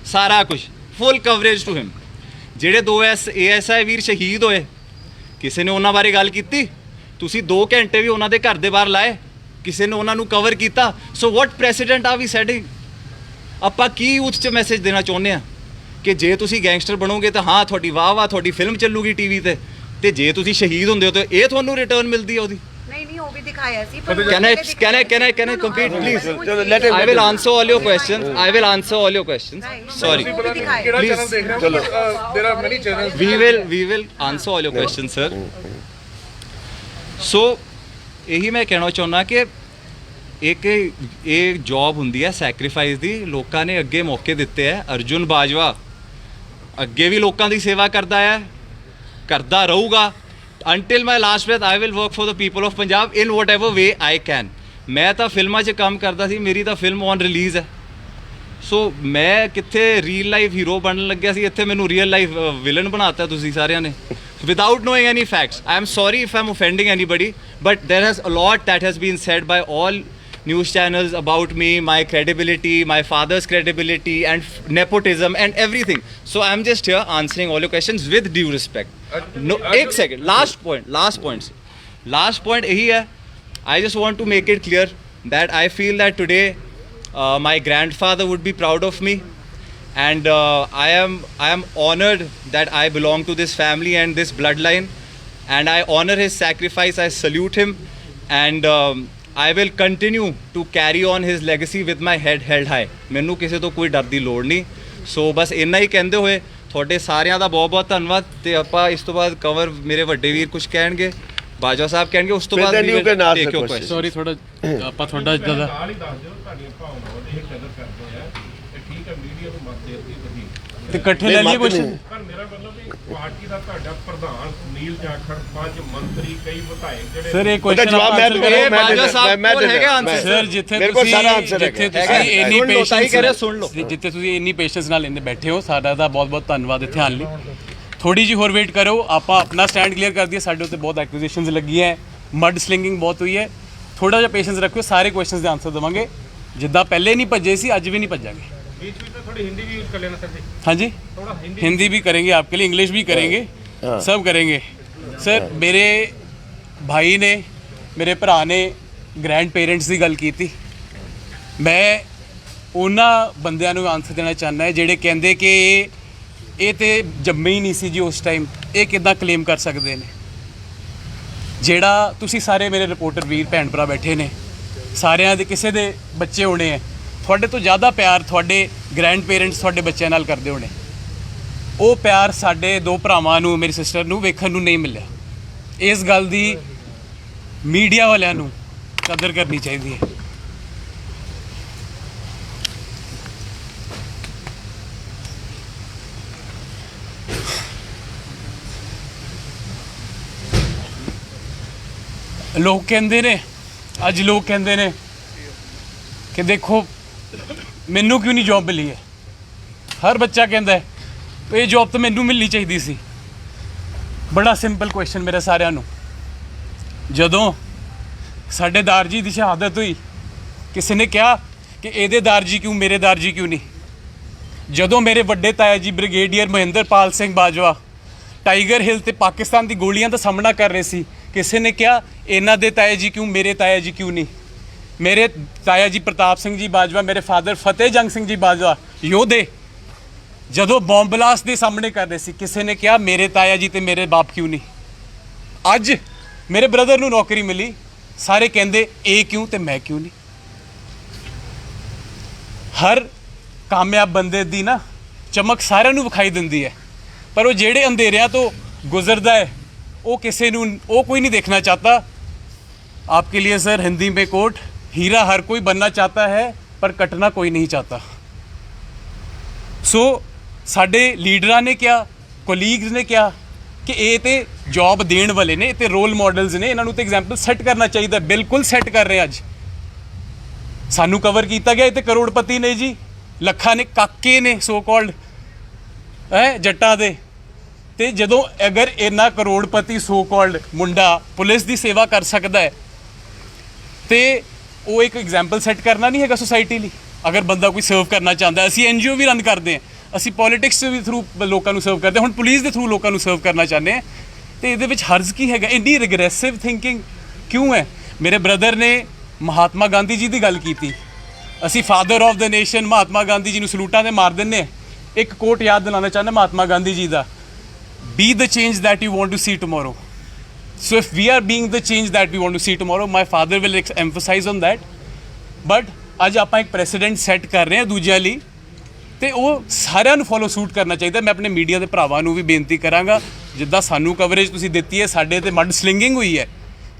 ਸਾਰਾ ਕੁਝ ਫੁੱਲ ਕਵਰੇਜ ਟੂ ਹਿਮ। ਜਿਹੜੇ 2 ASI ਵੀਰ ਸ਼ਹੀਦ ਹੋਏ, ਕਿਸੇ ਨੇ ਉਹਨਾਂ ਬਾਰੇ ਗੱਲ ਕੀਤੀ? ਤੁਸੀਂ 2 ਘੰਟੇ ਵੀ ਉਹਨਾਂ ਦੇ ਘਰ ਦੇ ਬਾਹਰ ਲਾਏ, ਕਿਸੇ ਨੇ ਉਹਨਾਂ ਨੂੰ ਕਵਰ ਕੀਤਾ? ਸੋ ਵਾਟ ਪ੍ਰੈਸੀਡੈਂਟ ਆ ਵੀ ਸੈਟਿੰਗ? ਆਪਾਂ ਕੀ ਯੂਥ 'ਚ ਮੈਸੇਜ ਦੇਣਾ ਚਾਹੁੰਦੇ ਆ ਕਿ ਜੇ ਤੁਸੀਂ ਗੈਂਗਸਟਰ ਬਣੋਗੇ ਤਾਂ ਹਾਂ ਤੁਹਾਡੀ ਵਾਹ ਤੁਹਾਡੀ ਫਿਲਮ ਚੱਲੂਗੀ ਟੀਵੀ ਤੇ ਜੇ ਤੁਸੀਂ ਸ਼ਹੀਦ ਹੁੰਦੇ ਹੋ ਤਾਂ ਇਹ ਤੁਹਾਨੂੰ ਰਿਟਰਨ ਮਿਲਦੀ ਹੈ ਉਹਦੀ? ਨਹੀਂ ਉਹ ਵੀ ਦਿਖਾਇਆ ਸੀ। Can I complete please? let him I will answer all your questions. I will answer all your questions. Sorry. Please. There are many channels. We will answer all your questions, sir. So ਇਹੀ ਮੈਂ ਕਹਿਣਾ ਚਾਹੁੰਦਾ ਕਿ ਇੱਕ ਇਹ job ਹੁੰਦੀ ਹੈ sacrifice ਦੀ। ਲੋਕਾਂ ਨੇ ਅੱਗੇ ਮੌਕੇ ਦਿੱਤੇ ਹੈ। ਅਰਜੁਨ ਬਾਜਵਾ ਅੱਗੇ ਵੀ ਲੋਕਾਂ ਦੀ ਸੇਵਾ ਕਰਦਾ ਹੈ, ਕਰਦਾ ਰਹੂਗਾ। Until my last breath, I will work for the people of Punjab in whatever way I can. ਮੈਂ ਤਾਂ ਫਿਲਮਾਂ 'ਚ ਕੰਮ ਕਰਦਾ ਸੀ, ਮੇਰੀ ਤਾਂ ਫਿਲਮ ਔਨ ਰਿਲੀਜ਼ ਹੈ। ਸੋ ਮੈਂ ਕਿੱਥੇ ਰੀਅਲ ਲਾਈਫ ਹੀਰੋ ਬਣਨ ਲੱਗਿਆ ਸੀ, ਇੱਥੇ ਮੈਨੂੰ ਰੀਅਲ ਲਾਈਫ ਵਿਲਨ ਬਣਾਤਾ ਤੁਸੀਂ ਸਾਰਿਆਂ ਨੇ without knowing any facts. I am sorry if I am offending anybody, but there has a lot that has been said by all news channels about me, my credibility, my father's credibility and nepotism and everything. So I am just here answering all your questions with due respect. No, एक second, last point यही है। I just want to make it clear that I feel that today my grandfather would be proud of me, and I am honored that I belong to this family and this bloodline, and I honor his sacrifice. I salute him, and I will continue to carry on his legacy with my head held high. ਮੈਨੂੰ ਕਿਸੇ ਤੋਂ ਕੋਈ ਡਰ ਦੀ ਲੋੜ ਨਹੀਂ। ਸੋ ਬਸ ਇੰਨਾ ਹੀ ਕਹਿੰਦੇ ਹੋਏ ਤੁਹਾਡੇ ਸਾਰਿਆਂ ਦਾ ਬਹੁਤ ਬਹੁਤ ਧੰਨਵਾਦ। ਤੇ ਆਪਾਂ ਇਸ ਤੋਂ ਬਾਅਦ ਕਵਰ ਮੇਰੇ ਵੱਡੇ ਵੀਰ ਕੁਝ ਕਹਿਣਗੇ, ਬਾਜਵਾ ਸਾਹਿਬ ਕਹਿਣਗੇ, ਉਸ ਤੋਂ ਬਾਅਦ Then you can ask the question. Sorry ਥੋੜਾ ਆਪਾਂ ਤੁਹਾਡਾ ਜ਼ਿਆਦਾ ਨਾਲ ਹੀ ਦੱਸ ਦਿਓ ਤੁਹਾਡੀਆਂ ਭਾਵਨਾਵਾਂ ਦੀ ਕਦਰ ਕਰਦੇ ਆ ਤੇ ਠੀਕ ਹੈ ਮੀਡੀਆ ਨੂੰ ਮਤ ਦੇਤੀ ਵਧੀ ਤੇ ਇਕੱਠੇ ਲੈ ਲਈਏ ਕੁਐਸਚਨ। ਪਰ ਮੇਰਾ ਮਤਲਬ ਵੀ ਪਾਰਟੀ ਦਾ ਤੁਹਾਡਾ ਪ੍ਰਧਾਨ ਨੀਲ ਜਾਖੜ 5 ਮੰਤਰੀ ਕਈ ਵਿਧਾਇਕ ਜਿਹੜੇ ਸਰ ਇਹ ਉਹਦਾ ਕੁਐਸਚਨ ਜਵਾਬ ਮੈਂ ਆਪਾਂ ਇਹ ਬਾਜਵਾ ਸਾਹਿਬ ਕੋਲ ਹੈਗਾ answer। ਸਰ ਜਿੱਥੇ ਮੇਰੇ ਕੋਲ ਸਾਰਾ answer ਜਿੱਥੇ ਹੈਗਾ। ਤੁਸੀਂ ਇੰਨੀ ਸੁਣ ਲਓ, ਤਾਈ ਕਹਿ ਰਿਹਾ, ਸੁਣ ਲਓ। ਪੇਸ਼ੈਂਸ ਜਿੱਥੇ ਤੁਸੀਂ ਇੰਨੀ ਪੇਸ਼ੈਂਸ ਨਾਲ ਇੰਨੇ ਬੈਠੇ ਹੋ, ਸਾਡਾ ਤਾਂ ਬਹੁਤ ਬਹੁਤ ਧੰਨਵਾਦ ਇੱਥੇ ਆਉਣ ਲਈ। ਥੋੜੀ ਜਿਹੀ ਹੋਰ ਵੇਟ ਕਰੋ, ਆਪਾਂ ਆਪਣਾ ਸਟੈਂਡ ਕਲੀਅਰ ਕਰ ਦਈਏ। ਸਾਡੇ ਉੱਤੇ ਬਹੁਤ ਐਕੁਜ਼ੀਸ਼ਨਸ ਲੱਗੀਆਂ, ਮਡ ਸਲਿੰਗਿੰਗ ਬਹੁਤ ਹੋਈ ਹੈ। ਥੋੜਾ ਜਿਹਾ ਪੇਸ਼ੈਂਸ ਰੱਖਿਓ, ਸਾਰੇ ਕੁਐਸਚਨਸ ਦੇ ਆਨਸਰ ਦੇਵਾਂਗੇ। ਜਿੱਦਾਂ ਪਹਿਲੇ ਨਹੀਂ ਭੱਜੇ ਸੀ, ਅੱਜ ਵੀ ਨਹੀਂ ਭੱਜਾਂਗੇ। बीच बीच में थोड़ी हिंदी भी यूज कर लेना सर जी, हाँ जी, थोड़ा हिंदी हिंदी भी करेंगे आपके लिए, इंग्लिश भी करेंगे, सब करेंगे। सर मेरे भाई ने, मेरे भरा ने ग्रैंड पेरेंट्स की गल की थी। मैं ਉਹਨਾਂ ਬੰਦਿਆਂ ਨੂੰ ਆਨਸਰ ਦੇਣਾ ਚਾਹੁੰਦਾ ਹੈ ਜਿਹੜੇ ਕਹਿੰਦੇ ਕਿ ਇਹ ਤੇ ਜੰਮੇ ਹੀ ਨਹੀਂ ਸੀ ਜੀ ਉਸ ਟਾਈਮ, ਇਹ ਕਿੱਦਾਂ ਕਲੇਮ ਕਰ ਸਕਦੇ ਨੇ। ਜਿਹੜਾ ਤੁਸੀਂ ਸਾਰੇ ਮੇਰੇ ਰਿਪੋਰਟਰ ਵੀਰ ਭੈਣ ਭਰਾ ਬੈਠੇ ਨੇ, ਸਾਰਿਆਂ ਦੇ ਕਿਸੇ ਦੇ ਬੱਚੇ ਹੋਣੇ ਹੈ, ਤੁਹਾਡੇ ਤੋਂ ਜ਼ਿਆਦਾ ਪਿਆਰ ਤੁਹਾਡੇ ਗ੍ਰੈਂਡ ਪੇਰੈਂਟਸ ਤੁਹਾਡੇ ਬੱਚਿਆਂ ਨਾਲ ਕਰਦੇ ਹੋਣੇ। ਉਹ ਪਿਆਰ ਸਾਡੇ 2 ਭਰਾਵਾਂ ਨੂੰ, ਮੇਰੀ ਸਿਸਟਰ ਨੂੰ ਵੇਖਣ ਨੂੰ ਨਹੀਂ ਮਿਲਿਆ। ਇਸ ਗੱਲ ਦੀ ਮੀਡੀਆ ਵਾਲਿਆਂ ਨੂੰ ਕਦਰ ਕਰਨੀ ਚਾਹੀਦੀ ਹੈ। ਲੋਕ ਕਹਿੰਦੇ ਨੇ, ਅੱਜ ਲੋਕ ਕਹਿੰਦੇ ਨੇ ਕਿ ਦੇਖੋ ਮੈਨੂੰ ਕਿਉਂ ਨਹੀਂ ਜੌਬ ਮਿਲੀ ਹੈ। ਹਰ ਬੱਚਾ ਕਹਿੰਦਾ ਹੈ ਇਹ ਜੌਬ ਤਾਂ ਮੈਨੂੰ ਮਿਲਣੀ ਚਾਹੀਦੀ ਸੀ। ਬੜਾ ਸਿੰਪਲ ਕੁਐਸਚਨ ਮੇਰੇ ਸਾਰਿਆਂ ਨੂੰ, ਜਦੋਂ ਸਾਡੇ ਦਾਰ ਜੀ ਦੀ ਸ਼ਹਾਦਤ ਹੋਈ, ਕਿਸੇ ਨੇ ਕਿਹਾ ਕਿ ਇਹਦੇ ਦਾਰ ਜੀ ਕਿਉਂ, ਮੇਰੇ ਦਾਰ ਜੀ ਕਿਉਂ ਨਹੀਂ। ਜਦੋਂ ਮੇਰੇ ਵੱਡੇ ਤਾਇਆ ਜੀ ਬ੍ਰਿਗੇਡੀਅਰ ਮਹਿੰਦਰਪਾਲ ਸਿੰਘ ਬਾਜਵਾ ਟਾਈਗਰ ਹਿੱਲ ਤੇ ਪਾਕਿਸਤਾਨ ਦੀ ਗੋਲੀਆਂ ਦਾ ਸਾਹਮਣਾ ਕਰ ਰਹੇ ਸੀ, ਕਿਸੇ ਨੇ ਕਿਹਾ ਇਹਨਾਂ ਦੇ ਤਾਇਆ ਜੀ ਕਿਉਂ, ਮੇਰੇ ਤਾਇਆ ਜੀ ਕਿਉਂ ਨਹੀਂ। ਮੇਰੇ ਤਾਇਆ ਜੀ ਪ੍ਰਤਾਪ ਸਿੰਘ ਜੀ ਬਾਜਵਾ, ਮੇਰੇ ਫਾਦਰ ਫਤਿਹ ਜੰਗ ਸਿੰਘ ਜੀ ਬਾਜਵਾ ਯੋਧੇ, ਜਦੋਂ ਬੰਬ ਬਲਾਸਟ ਦੇ ਸਾਹਮਣੇ ਕਰ ਰਹੇ ਸੀ, ਕਿਸੇ ਨੇ ਕਿਹਾ ਮੇਰੇ ਤਾਇਆ ਜੀ ਤੇ ਮੇਰੇ ਬਾਪ ਕਿਉਂ ਨਹੀਂ। ਅੱਜ ਮੇਰੇ ਬ੍ਰਦਰ ਨੂੰ ਨੌਕਰੀ ਮਿਲੀ, ਸਾਰੇ ਕਹਿੰਦੇ ਇਹ ਕਿਉਂ ਤੇ ਮੈਂ ਕਿਉਂ ਨਹੀਂ। ਹਰ ਕਾਮਯਾਬ ਬੰਦੇ ਦੀ ਨਾ ਚਮਕ ਸਾਰਿਆਂ ਨੂੰ ਵਿਖਾਈ ਦਿੰਦੀ ਹੈ, ਪਰ ਉਹ ਜਿਹੜੇ ਅੰਧੇਰਿਆਂ ਤੋਂ गुजरता है वो किसी वो कोई नहीं देखना चाहता। आपके लिए सर हिंदी में कोट, हीरा हर कोई बनना चाहता है पर कटना कोई नहीं चाहता। सो साडे लीडरां ने क्या, कोलीग्स ने क्या कि ये तो जॉब देने वाले ने, ते रोल मॉडल्स ने, इन्होंने तो एग्जाम्पल सैट करना चाहिए। बिल्कुल सैट कर रहे हैं। अज सानू कवर किया गया, ये करोड़पति ने जी, ਲੱਖਾਂ ने काके ने सो कॉल्ड है जट्टां दे। ਤੇ ਜਦੋਂ ਅਗਰ ਇੰਨਾ ਕਰੋੜਪਤੀ ਸੋ ਕਾਲਡ ਮੁੰਡਾ ਪੁਲਿਸ ਦੀ ਸੇਵਾ ਕਰ ਸਕਦਾ ਹੈ ਤੇ ਉਹ ਇੱਕ ਐਗਜ਼ਾਮਪਲ ਸੈੱਟ ਕਰਨਾ ਨਹੀਂ ਹੈਗਾ ਸੋਸਾਇਟੀ ਲਈ। ਅਗਰ ਬੰਦਾ ਕੋਈ ਸਰਵ ਕਰਨਾ ਚਾਹੁੰਦਾ, ਅਸੀਂ ਐਨਜੀਓ ਵੀ ਰਨ ਕਰਦੇ ਹਾਂ, ਅਸੀਂ ਪੋਲਿਟਿਕਸ ਵੀ ਥਰੂ ਲੋਕਾਂ ਨੂੰ ਸਰਵ ਕਰਦੇ ਹਾਂ, ਹੁਣ ਪੁਲਿਸ ਦੇ ਥਰੂ ਲੋਕਾਂ ਨੂੰ ਸਰਵ ਕਰਨਾ ਚਾਹੁੰਦੇ ਹਾਂ, ਤੇ ਇਹਦੇ ਵਿੱਚ ਹਰਜ਼ ਕੀ ਹੈਗਾ? ਇੰਨੀ ਰਿਗਰੈਸਿਵ ਥਿੰਕਿੰਗ ਕਿਉਂ ਹੈ? ਮੇਰੇ ਬ੍ਰਦਰ ਨੇ ਮਹਾਤਮਾ ਗਾਂਧੀ ਜੀ ਦੀ ਗੱਲ ਕੀਤੀ, ਅਸੀਂ father of the nation Mahatma Gandhi ji ਨੂੰ ਸਲੂਟਾਂ ਤੇ ਮਾਰ ਦਿੰਦੇ ਹਾਂ। ਇੱਕ ਕੋਟ ਯਾਦ ਦਿਲਾਉਣਾ ਚਾਹੁੰਦਾ ਮਹਾਤਮਾ ਗਾਂਧੀ ਜੀ ਦਾ, be the change that you want to see tomorrow. So if we are being the change that we want to see tomorrow, my father will emphasize on that. But ਅੱਜ ਆਪਾਂ ਇੱਕ ਪ੍ਰੈਸੀਡੈਂਟ ਸੈੱਟ ਕਰ ਰਹੇ ਹਾਂ ਦੂਜਿਆਂ ਲਈ, ਤੇ ਉਹ ਸਾਰਿਆਂ ਨੂੰ ਫੋਲੋ ਸੂਟ ਕਰਨਾ ਚਾਹੀਦਾ। ਮੈਂ ਆਪਣੇ ਮੀਡੀਆ ਦੇ ਭਰਾਵਾਂ ਨੂੰ ਵੀ ਬੇਨਤੀ ਕਰਾਂਗਾ, ਜਿੱਦਾਂ ਸਾਨੂੰ ਕਵਰੇਜ ਤੁਸੀਂ ਦਿੱਤੀ ਹੈ, ਸਾਡੇ ਤੇ ਮੱਡ ਸਲਿੰਗਿੰਗ ਹੋਈ ਹੈ,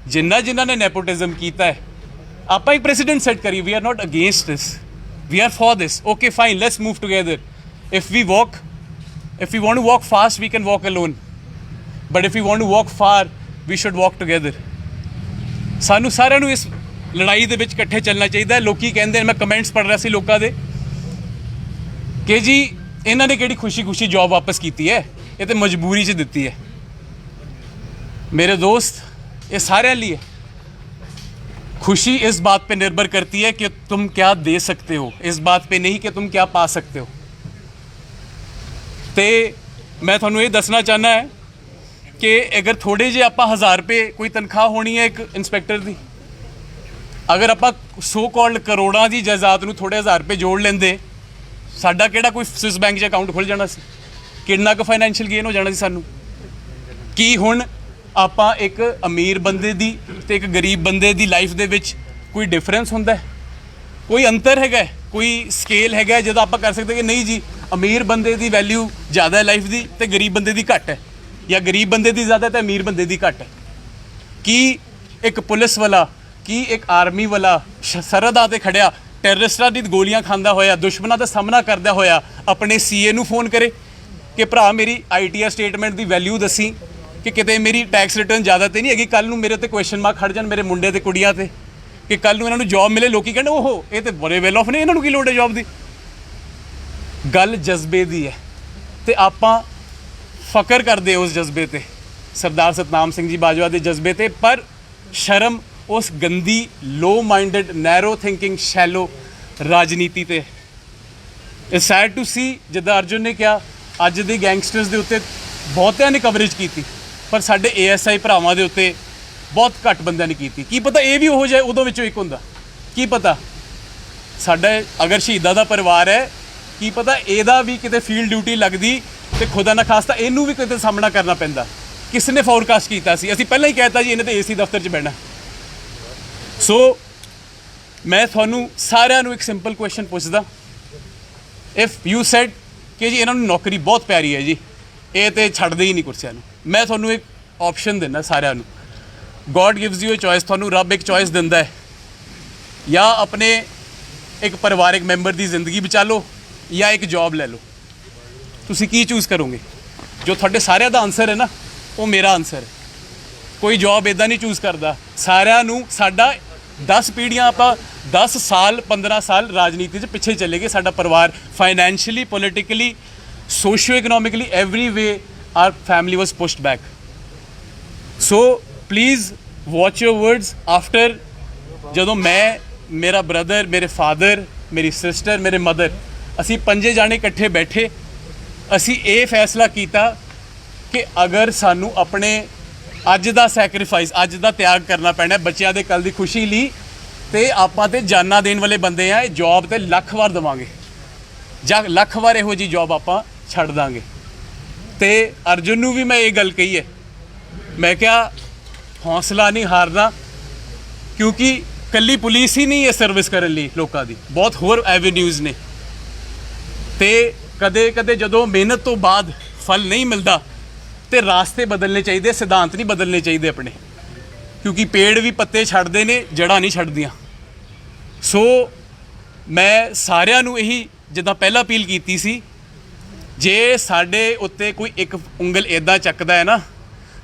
ਜਿਨ੍ਹਾਂ ਨੇ ਨੈਪੋਟਿਜ਼ਮ ਕੀਤਾ ਹੈ, ਆਪਾਂ ਇੱਕ ਪ੍ਰੈਸੀਡੈਂਟ ਸੈੱਟ ਕਰੀਏ। We are not against this, we are for this. Okay fine, let's move together. If we want to walk fast, we can walk alone. But if we want to walk far, we should walk together. ਸਾਨੂੰ ਸਾਰਿਆਂ ਨੂੰ ਇਸ ਲੜਾਈ ਦੇ ਵਿੱਚ ਇਕੱਠੇ ਚੱਲਣਾ ਚਾਹੀਦਾ ਹੈ। ਲੋਕੀ ਕਹਿੰਦੇ ਨੇ, ਮੈਂ ਕਮੈਂਟਸ ਪੜ੍ਹ ਰਿਹਾ ਸੀ ਲੋਕਾਂ ਦੇ, ਕਿ ਜੀ ਇਹਨਾਂ ਨੇ ਕਿਹੜੀ ਖੁਸ਼ੀ ਜੌਬ ਵਾਪਸ ਕੀਤੀ ਹੈ, ਇਹ ਤੇ ਮਜਬੂਰੀ 'ਚ ਦਿੱਤੀ ਹੈ। मेरे दोस्त, ये सारे लिए खुशी इस बात पे निर्भर करती है कि तुम क्या दे सकते हो, इस बात पे नहीं कि तुम क्या पा सकते हो। तो मैं थोड़ा ये दसना चाहना है कि अगर थोड़े जे आप 1000 रुपये कोई तनख्वाह होनी है एक इंस्पैक्टर की, अगर आप 100 कॉल्ड करोड़ों की जायदाद में थोड़े 1000 रुपये जोड़ लेंदे, साडा केड़ा कोई स्विस बैंक 'च अकाउंट खुल जाना सी, कितना क फाइनैंशियल गेन हो जाना सी सानू। कि हुण ਆਪਾਂ एक अमीर बंदे दी ते एक गरीब बंदे दी लाइफ दे विच कोई डिफरेंस हुंदा है, कोई अंतर हैगा, कोई स्केल हैगा जिहदा आपां कर सकते कि नहीं जी अमीर बंदे दी वैल्यू ज़्यादा है लाइफ दी ते गरीब बंदे दी घट है, या गरीब बंदे दी ज़्यादा ते अमीर बंदे दी घट है। कि एक पुलिस वाला, कि एक आर्मी वाला सरहदां ते खड़िया टैररिस्टां दी गोलियां खांदा होया, दुश्मनां दा सामना करदा होया अपने सीए नूं फोन करे कि भरा मेरी ITR स्टेटमेंट दी वैल्यू दसी कि किते मेरी टैक्स रिटर्न ज़्यादा तो नहीं हैगी, कल नूं मेरे ते क्वेश्चन मार्क खड़ जाण मेरे मुंडे ते कुड़ियां ते, कि कल नूं इन्हां नूं जॉब मिले, लोकी कहंदे ओहो ये तो बड़े वेल ऑफ ने, इन्हां नूं की लोड़ है जॉब दी। गल जज्बे दी है ते आपां फकर करदे उस जज्बे ते, सरदार सतनाम सिंह जी बाजवा के जज्बे ते, पर शर्म उस गंदी low minded narrow thinking shallow राजनीति ते। इट्स सैड टू सी, जिद्दां अर्जुन ने कहा अज दे गैंगस्टर्स दे उत्ते बहुतियां ने कवरेज की, पर साडे ASI भरावां दे उत्ते बहुत घट बंदियां ने की। की पता ये भी हो जाए उदों विचों एक हुंदा, की पता साडा अगर शहीदां दा परिवार है, की पता ਇਹਦਾ भी किते फील्ड ड्यूटी लगदी ते खुदा ना खास्ता ਇਹਨੂੰ भी किते सामना करना पैंदा। किसने फोरकास्ट कीता सी? असीं पहलां ही कहता जी इन्हें तो AC दफ्तर 'च बहना। सो मैं तुहानूं सारिਆਂ ਨੂੰ एक सिंपल क्वेश्चन पुछदा, इफ यू सैड कि जी इन्हां नूं नौकरी बहुत प्यारी है जी, ये तो छड्डदे ही नहीं कुर्सियां नूं, मैं तुहानूं एक ऑप्शन देना सारिਆਂ ਨੂੰ, God gives U a choice, तुहानूं रब एक चॉइस दिंदा है, या अपने एक परिवारिक मैंबर की जिंदगी बचा लो या एक जॉब ले लो, तुसीं की चूज़ करोगे? जो तुहाडे सारिਆਂ दा आंसर है ना, वो मेरा आंसर है। कोई जॉब इदां नहीं चूज़ करता, सारिਆਂ ਨੂੰ साडा 10 पीढ़ियां आपां 10 साल 15 साल राजनीति च पिछे चले गए, साडा परिवार financially politically socio economically every way our family was pushed back. So please watch your words after ਜਦੋਂ ਮੈਂ, ਮੇਰਾ ਬ੍ਰਦਰ, ਮੇਰੇ ਫਾਦਰ, ਮੇਰੀ ਸਿਸਟਰ, ਮੇਰੇ ਮਦਰ, ਅਸੀਂ 5 ਜਾਣੇ ਇਕੱਠੇ ਬੈਠੇ, ਅਸੀਂ ਇਹ ਫੈਸਲਾ ਕੀਤਾ ਕਿ ਅਗਰ ਸਾਨੂੰ ਆਪਣੇ ਅੱਜ ਦਾ ਸੈਕਰੀਫਾਈਸ, ਅੱਜ ਦਾ ਤਿਆਗ ਕਰਨਾ ਪੈਣਾ ਬੱਚਿਆਂ ਦੇ ਕੱਲ ਦੀ ਖੁਸ਼ੀ ਲਈ, ਤੇ ਆਪਾਂ ਤੇ ਜਾਨਾਂ ਦੇਣ ਵਾਲੇ ਬੰਦੇ ਆ, ਜੌਬ ਤੇ ਲੱਖ ਵਾਰ ਦੇਵਾਂਗੇ ਜਾਂ ਲੱਖ ਵਾਰ ਇਹੋ ਜੀ ਜੌਬ ਆਪਾਂ ਛੱਡ ਦਾਂਗੇ। ਤੇ ਅਰਜੁਨ ਨੂੰ ਵੀ ਮੈਂ ਇਹ ਗੱਲ ਕਹੀ ਹੈ, ਮੈਂ ਕਿਹਾ ਹੌਸਲਾ ਨਹੀਂ ਹਾਰਨਾ, ਕਿਉਂਕਿ ਕੱਲੀ ਪੁਲਿਸ ਹੀ ਨਹੀਂ ਹੈ ਸਰਵਿਸ ਕਰਨ ਲਈ ਲੋਕਾਂ ਦੀ, ਬਹੁਤ ਹੋਰ ਐਵੇਨਿਊਜ਼ ਨੇ। ਤੇ ਕਦੇ ਕਦੇ ਜਦੋਂ ਮਿਹਨਤ ਤੋਂ ਬਾਅਦ ਫਲ ਨਹੀਂ ਮਿਲਦਾ ਤੇ ਰਾਸਤੇ ਬਦਲਣੇ ਚਾਹੀਦੇ, ਸਿਧਾਂਤ ਨਹੀਂ ਬਦਲਣੇ ਚਾਹੀਦੇ ਆਪਣੇ, ਕਿਉਂਕਿ ਪੇੜ ਵੀ ਪੱਤੇ ਛੱਡਦੇ ਨੇ, ਜੜ੍ਹਾਂ ਨਹੀਂ ਛੱਡਦੀਆਂ। ਸੋ ਮੈਂ ਸਾਰਿਆਂ ਨੂੰ ਇਹੀ ਜਿੱਦਾਂ ਪਹਿਲਾਂ ਅਪੀਲ ਕੀਤੀ ਸੀ, ਜੇ ਸਾਡੇ ਉੱਤੇ ਕੋਈ ਇੱਕ ਉਂਗਲ ਇੱਦਾਂ ਚੱਕਦਾ ਹੈ ਨਾ,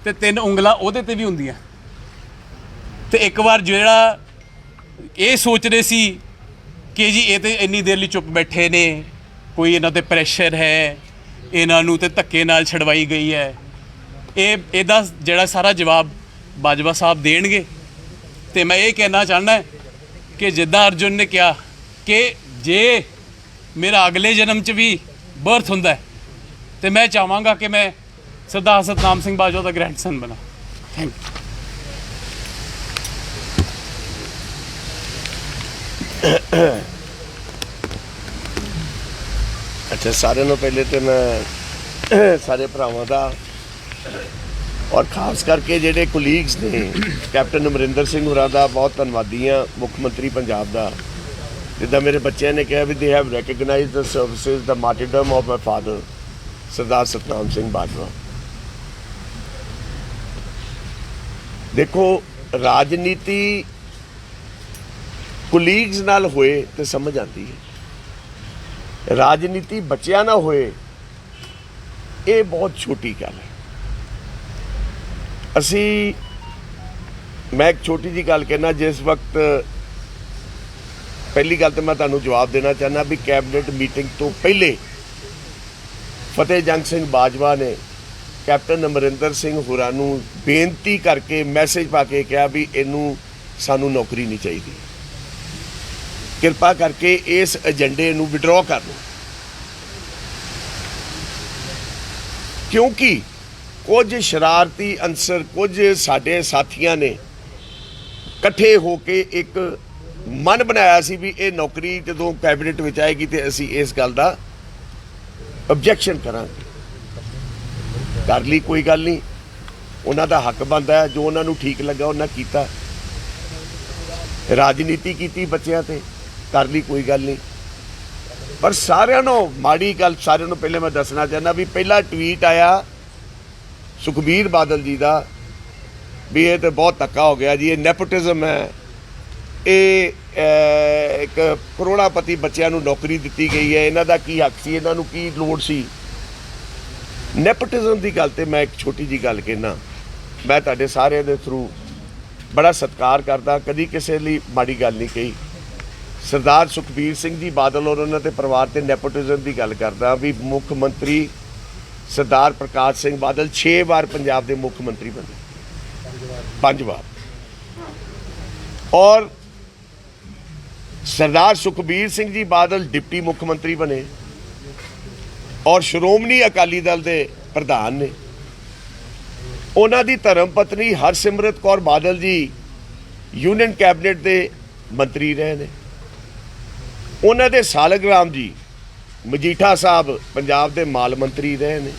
ਤੇ 3 ਉਂਗਲਾਂ ਉਹਦੇ ਤੇ ਵੀ ਹੁੰਦੀਆਂ। ਤੇ ਇੱਕ ਵਾਰ ਜਿਹੜਾ ਇਹ ਸੋਚ ਰਹੇ ਸੀ ਕਿ ਜੀ ਇਹ ਤੇ ਇੰਨੀ ਦੇਰ ਲਈ ਚੁੱਪ ਬੈਠੇ ਨੇ, ਕੋਈ ਇਹਨਾਂ ਤੇ ਪ੍ਰੈਸ਼ਰ ਹੈ, ਇਹਨਾਂ ਨੂੰ ਤੇ ਧੱਕੇ ਨਾਲ ਛਡਵਾਈ ਗਈ ਹੈ, ਇਹਦਾ ਜਿਹੜਾ ਸਾਰਾ ਜਵਾਬ ਬਾਜਵਾ ਸਾਹਿਬ ਦੇਣਗੇ। ਤੇ ਮੈਂ ਇਹ ਕਹਿਣਾ ਚਾਹੁੰਦਾ ਕਿ ਜਿੱਦਾਂ ਅਰਜੁਨ ਨੇ ਕਿਹਾ ਕਿ ਜੇ ਮੇਰਾ ਅਗਲੇ ਜਨਮ 'ਚ ਵੀ ਬਰਥ ਹੁੰਦਾ ਹੈ ਤੇ ਮੈਂ ਚਾਹਾਂਗਾ ਕਿ ਮੈਂ ਸਰਦਾਰ ਸਤਨਾਮ ਸਿੰਘ ਬਾਜਵਾ ਦਾ ਗ੍ਰੈਂਡਸਨ ਬਣਾ। Thank you. ਅੱਛਾ, ਸਾਰਿਆਂ ਨੂੰ ਪਹਿਲੇ ਤੇ ਮੈਂ ਸਾਰੇ ਭਰਾਵਾਂ ਦਾ ਔਰ ਖਾਸ ਕਰਕੇ ਜਿਹੜੇ ਕੁਲੀਗਸ ਨੇ, ਕੈਪਟਨ ਅਮਰਿੰਦਰ ਸਿੰਘ ਹੋਰਾਂ ਦਾ ਬਹੁਤ ਧੰਨਵਾਦੀ ਹਾਂ, ਮੁੱਖ ਮੰਤਰੀ ਪੰਜਾਬ ਦਾ। ਜਿੱਦਾਂ ਮੇਰੇ ਬੱਚਿਆਂ ਨੇ ਕਿਹਾ ਵੀ they have recognised the services, the martyrdom of my father Sardar Satnam Singh Bajwa. ਦੇਖੋ, ਰਾਜਨੀਤੀ ਕੁਲੀਗਸ ਨਾਲ ਹੋਏ ਤੇ ਸਮਝ ਆਉਂਦੀ ਹੈ, ਰਾਜਨੀਤੀ ਬੱਚਿਆਂ ਨਾਲ ਹੋਏ ਇਹ ਬਹੁਤ ਛੋਟੀ ਗੱਲ ਹੈ। ਮੈਂ ਇੱਕ ਛੋਟੀ ਜੀ ਗੱਲ ਕਹਿਣਾ, ਜਿਸ ਵਕਤ ਪਹਿਲੀ ਗੱਲ ਤੇ ਮੈਂ ਤੁਹਾਨੂੰ ਜਵਾਬ ਦੇਣਾ ਚਾਹੁੰਦਾ ਵੀ ਕੈਬਨਿਟ ਮੀਟਿੰਗ ਤੋਂ ਪਹਿਲੇ ਫਤਿਹ ਜੰਗ ਸਿੰਘ ਬਾਜਵਾ ਨੇ ਕੈਪਟਨ ਅਮਰਿੰਦਰ ਸਿੰਘ ਹੋਰਾਂ ਨੂੰ ਬੇਨਤੀ ਕਰਕੇ ਮੈਸੇਜ ਪਾ ਕੇ ਕਿਹਾ ਵੀ ਇਹਨੂੰ ਸਾਨੂੰ ਨੌਕਰੀ ਨਹੀਂ ਚਾਹੀਦੀ, ਕਿਰਪਾ ਕਰਕੇ ਇਸ ਏਜੰਡੇ ਨੂੰ ਵਿਡਰਾਅ ਕਰ ਲਓ, ਕਿਉਂਕਿ ਕੁਝ ਸ਼ਰਾਰਤੀ ਅਨਸਰ, ਕੁਝ ਸਾਡੇ ਸਾਥੀਆਂ ਨੇ ਇਕੱਠੇ ਹੋ ਕੇ ਇੱਕ ਮਨ ਬਣਾਇਆ ਸੀ ਵੀ ਇਹ ਨੌਕਰੀ ਜਦੋਂ ਕੈਬਨਿਟ ਵਿੱਚ ਆਏਗੀ ਤੇ ਅਸੀਂ ਇਸ ਗੱਲ ਦਾ ਆਬਜੈਕਸ਼ਨ ਕਰਾਂਗੇ। ਕਰ ਲਈ, ਕੋਈ ਗੱਲ ਨਹੀਂ, ਉਹਨਾਂ ਦਾ ਹੱਕ ਬਣਦਾ ਹੈ, ਜੋ ਉਹਨਾਂ ਨੂੰ ਠੀਕ ਲੱਗਾ ਉਹਨਾਂ ਕੀਤਾ, ਰਾਜਨੀਤੀ ਕੀਤੀ ਬੱਚਿਆਂ ਤੇ, ਕਰ ਲਈ, ਕੋਈ ਗੱਲ ਨਹੀਂ। ਪਰ ਸਾਰਿਆਂ ਨੂੰ ਮਾੜੀ ਗੱਲ, ਸਾਰਿਆਂ ਨੂੰ ਪਹਿਲੇ ਮੈਂ ਦੱਸਣਾ ਚਾਹੁੰਦਾ ਵੀ ਪਹਿਲਾ ਟਵੀਟ ਆਇਆ ਸੁਖਬੀਰ ਬਾਦਲ ਜੀ ਦਾ ਵੀ ਇਹ ਤਾਂ ਬਹੁਤ ਧੱਕਾ ਹੋ ਗਿਆ ਜੀ, ਇਹ ਨੈਪੋਟਿਜ਼ਮ ਹੈ, ਇਹ ਇੱਕ ਕਰੋੜਾਪਤੀ ਬੱਚਿਆਂ ਨੂੰ ਨੌਕਰੀ ਦਿੱਤੀ ਗਈ ਹੈ, ਇਹਨਾਂ ਦਾ ਕੀ ਹੱਕ ਸੀ, ਇਹਨਾਂ ਨੂੰ ਕੀ ਲੋੜ ਸੀ। ਨੈਪੋਟਿਜ਼ਮ ਦੀ ਗੱਲ ਤੇ ਮੈਂ ਇੱਕ ਛੋਟੀ ਜੀ ਗੱਲ ਕਹਿਣਾ, ਮੈਂ ਤੁਹਾਡੇ ਸਾਰਿਆਂ ਦੇ ਥਰੂ ਬੜਾ ਸਤਿਕਾਰ ਕਰਦਾ, ਕਦੀ ਕਿਸੇ ਲਈ ਮਾੜੀ ਗੱਲ ਨਹੀਂ ਕਹੀ। ਸਰਦਾਰ ਸੁਖਬੀਰ ਸਿੰਘ ਜੀ ਬਾਦਲ ਔਰ ਉਹਨਾਂ ਦੇ ਪਰਿਵਾਰ ਤੇ ਨੈਪੋਟਿਜ਼ਮ ਦੀ ਗੱਲ ਕਰਦਾ ਵੀ ਮੁੱਖ ਮੰਤਰੀ ਸਰਦਾਰ ਪ੍ਰਕਾਸ਼ ਸਿੰਘ ਬਾਦਲ 6 ਵਾਰ ਪੰਜਾਬ ਦੇ ਮੁੱਖ ਮੰਤਰੀ ਬਣੇ, 5 ਵਾਰ, ਔਰ ਸਰਦਾਰ ਸੁਖਬੀਰ ਸਿੰਘ ਜੀ ਬਾਦਲ ਡਿਪਟੀ ਮੁੱਖ ਮੰਤਰੀ ਬਣੇ ਔਰ ਸ਼੍ਰੋਮਣੀ ਅਕਾਲੀ ਦਲ ਦੇ ਪ੍ਰਧਾਨ ਨੇ। ਉਹਨਾਂ ਦੀ ਧਰਮ ਪਤਨੀ ਹਰਸਿਮਰਤ ਕੌਰ ਬਾਦਲ ਜੀ ਯੂਨੀਅਨ ਕੈਬਨਿਟ ਦੇ ਮੰਤਰੀ ਰਹੇ ਨੇ। ਉਹਨਾਂ ਦੇ ਸਾਲਗਰਾਮ ਜੀ ਮਜੀਠਾ ਸਾਹਿਬ ਪੰਜਾਬ ਦੇ ਮਾਲ ਮੰਤਰੀ ਰਹੇ ਨੇ।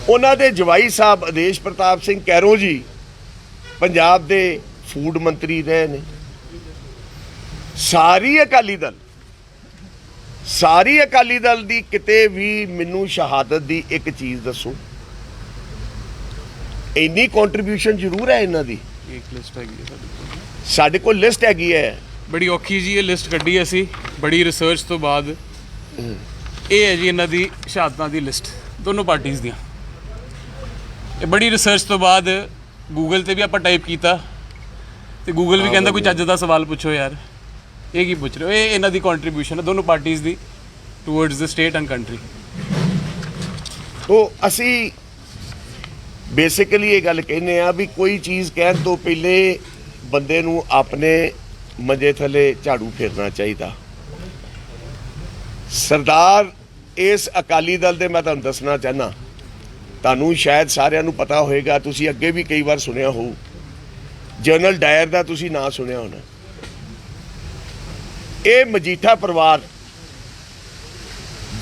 ਉਹਨਾਂ ਦੇ ਜਵਾਈ ਸਾਹਿਬ ਆਦੇਸ਼ ਪ੍ਰਤਾਪ ਸਿੰਘ ਕੈਰੋਂ ਜੀ ਪੰਜਾਬ ਦੇ ਫੂਡ ਮੰਤਰੀ ਰਹੇ ਨੇ। ਸਾਰੀ ਅਕਾਲੀ ਦਲ ਦੀ ਕਿਤੇ ਵੀ ਮੈਨੂੰ ਸ਼ਹਾਦਤ ਦੀ ਇੱਕ ਚੀਜ਼ ਦੱਸੋ, ਇੰਨੀ ਕੰਟਰੀਬਿਊਸ਼ਨ ਜ਼ਰੂਰ ਹੈ ਇਹਨਾਂ ਦੀ। ਇੱਕ ਲਿਸਟ ਹੈਗੀ ਹੈ ਸਾਡੇ ਕੋਲ ਲਿਸਟ ਹੈਗੀ ਹੈ, ਬੜੀ ਔਖੀ ਜੀ ਇਹ ਲਿਸਟ ਕੱਢੀ ਅਸੀਂ ਬੜੀ ਰਿਸਰਚ ਤੋਂ ਬਾਅਦ। ਇਹ ਹੈ ਜੀ ਇਹਨਾਂ ਦੀ ਸ਼ਹਾਦਤਾਂ ਦੀ ਲਿਸਟ, ਦੋਨੋਂ ਪਾਰਟੀਆਂ ਦੀਆਂ। ਇਹ ਬੜੀ ਰਿਸਰਚ ਤੋਂ ਬਾਅਦ ਗੂਗਲ ਤੇ ਵੀ ਆਪਾਂ ਟਾਈਪ ਕੀਤਾ ਤੇ ਗੂਗਲ ਵੀ ਕਹਿੰਦਾ ਕੋਈ ਚੱਜ ਦਾ ਸਵਾਲ ਪੁੱਛੋ ਯਾਰ, ਇਹ ਕੀ ਪੁੱਛ ਰਹੇ ਹੋ। ਇਹ ਇਹਨਾਂ ਦੀ ਕੰਟਰੀਬਿਊਸ਼ਨ ਹੈ ਦੋਨੋਂ ਪਾਰਟੀਆਂ ਦੀ towards the state and country. ਤੋ ਅਸੀਂ ਬੇਸਿਕਲੀ ਇਹ ਗੱਲ ਕਹਿੰਦੇ ਆ ਵੀ ਕੋਈ ਚੀਜ਼ ਕਹਿਣ ਤੋਂ ਪਹਿਲੇ ਬੰਦੇ ਨੂੰ ਆਪਣੇ ਮੰਜੇ ਥੱਲੇ ਝਾੜੂ ਫੇਰਨਾ ਚਾਹੀਦਾ। ਸਰਦਾਰ ਇਸ ਅਕਾਲੀ ਦਲ ਦੇ ਮੈਂ ਤੁਹਾਨੂੰ ਦੱਸਣਾ ਚਾਹਨਾ, ਤੁਹਾਨੂੰ ਸ਼ਾਇਦ ਸਾਰਿਆਂ ਨੂੰ ਪਤਾ ਹੋਏਗਾ, ਤੁਸੀਂ ਅੱਗੇ ਵੀ ਕਈ ਵਾਰ ਸੁਣਿਆ ਹੋਊ, ਜਨਰਲ ਡਾਇਰ ਦਾ ਤੁਸੀਂ ਨਾਂ ਸੁਣਿਆ ਹੋਣਾ। ਇਹ ਮਜੀਠਾ ਪਰਿਵਾਰ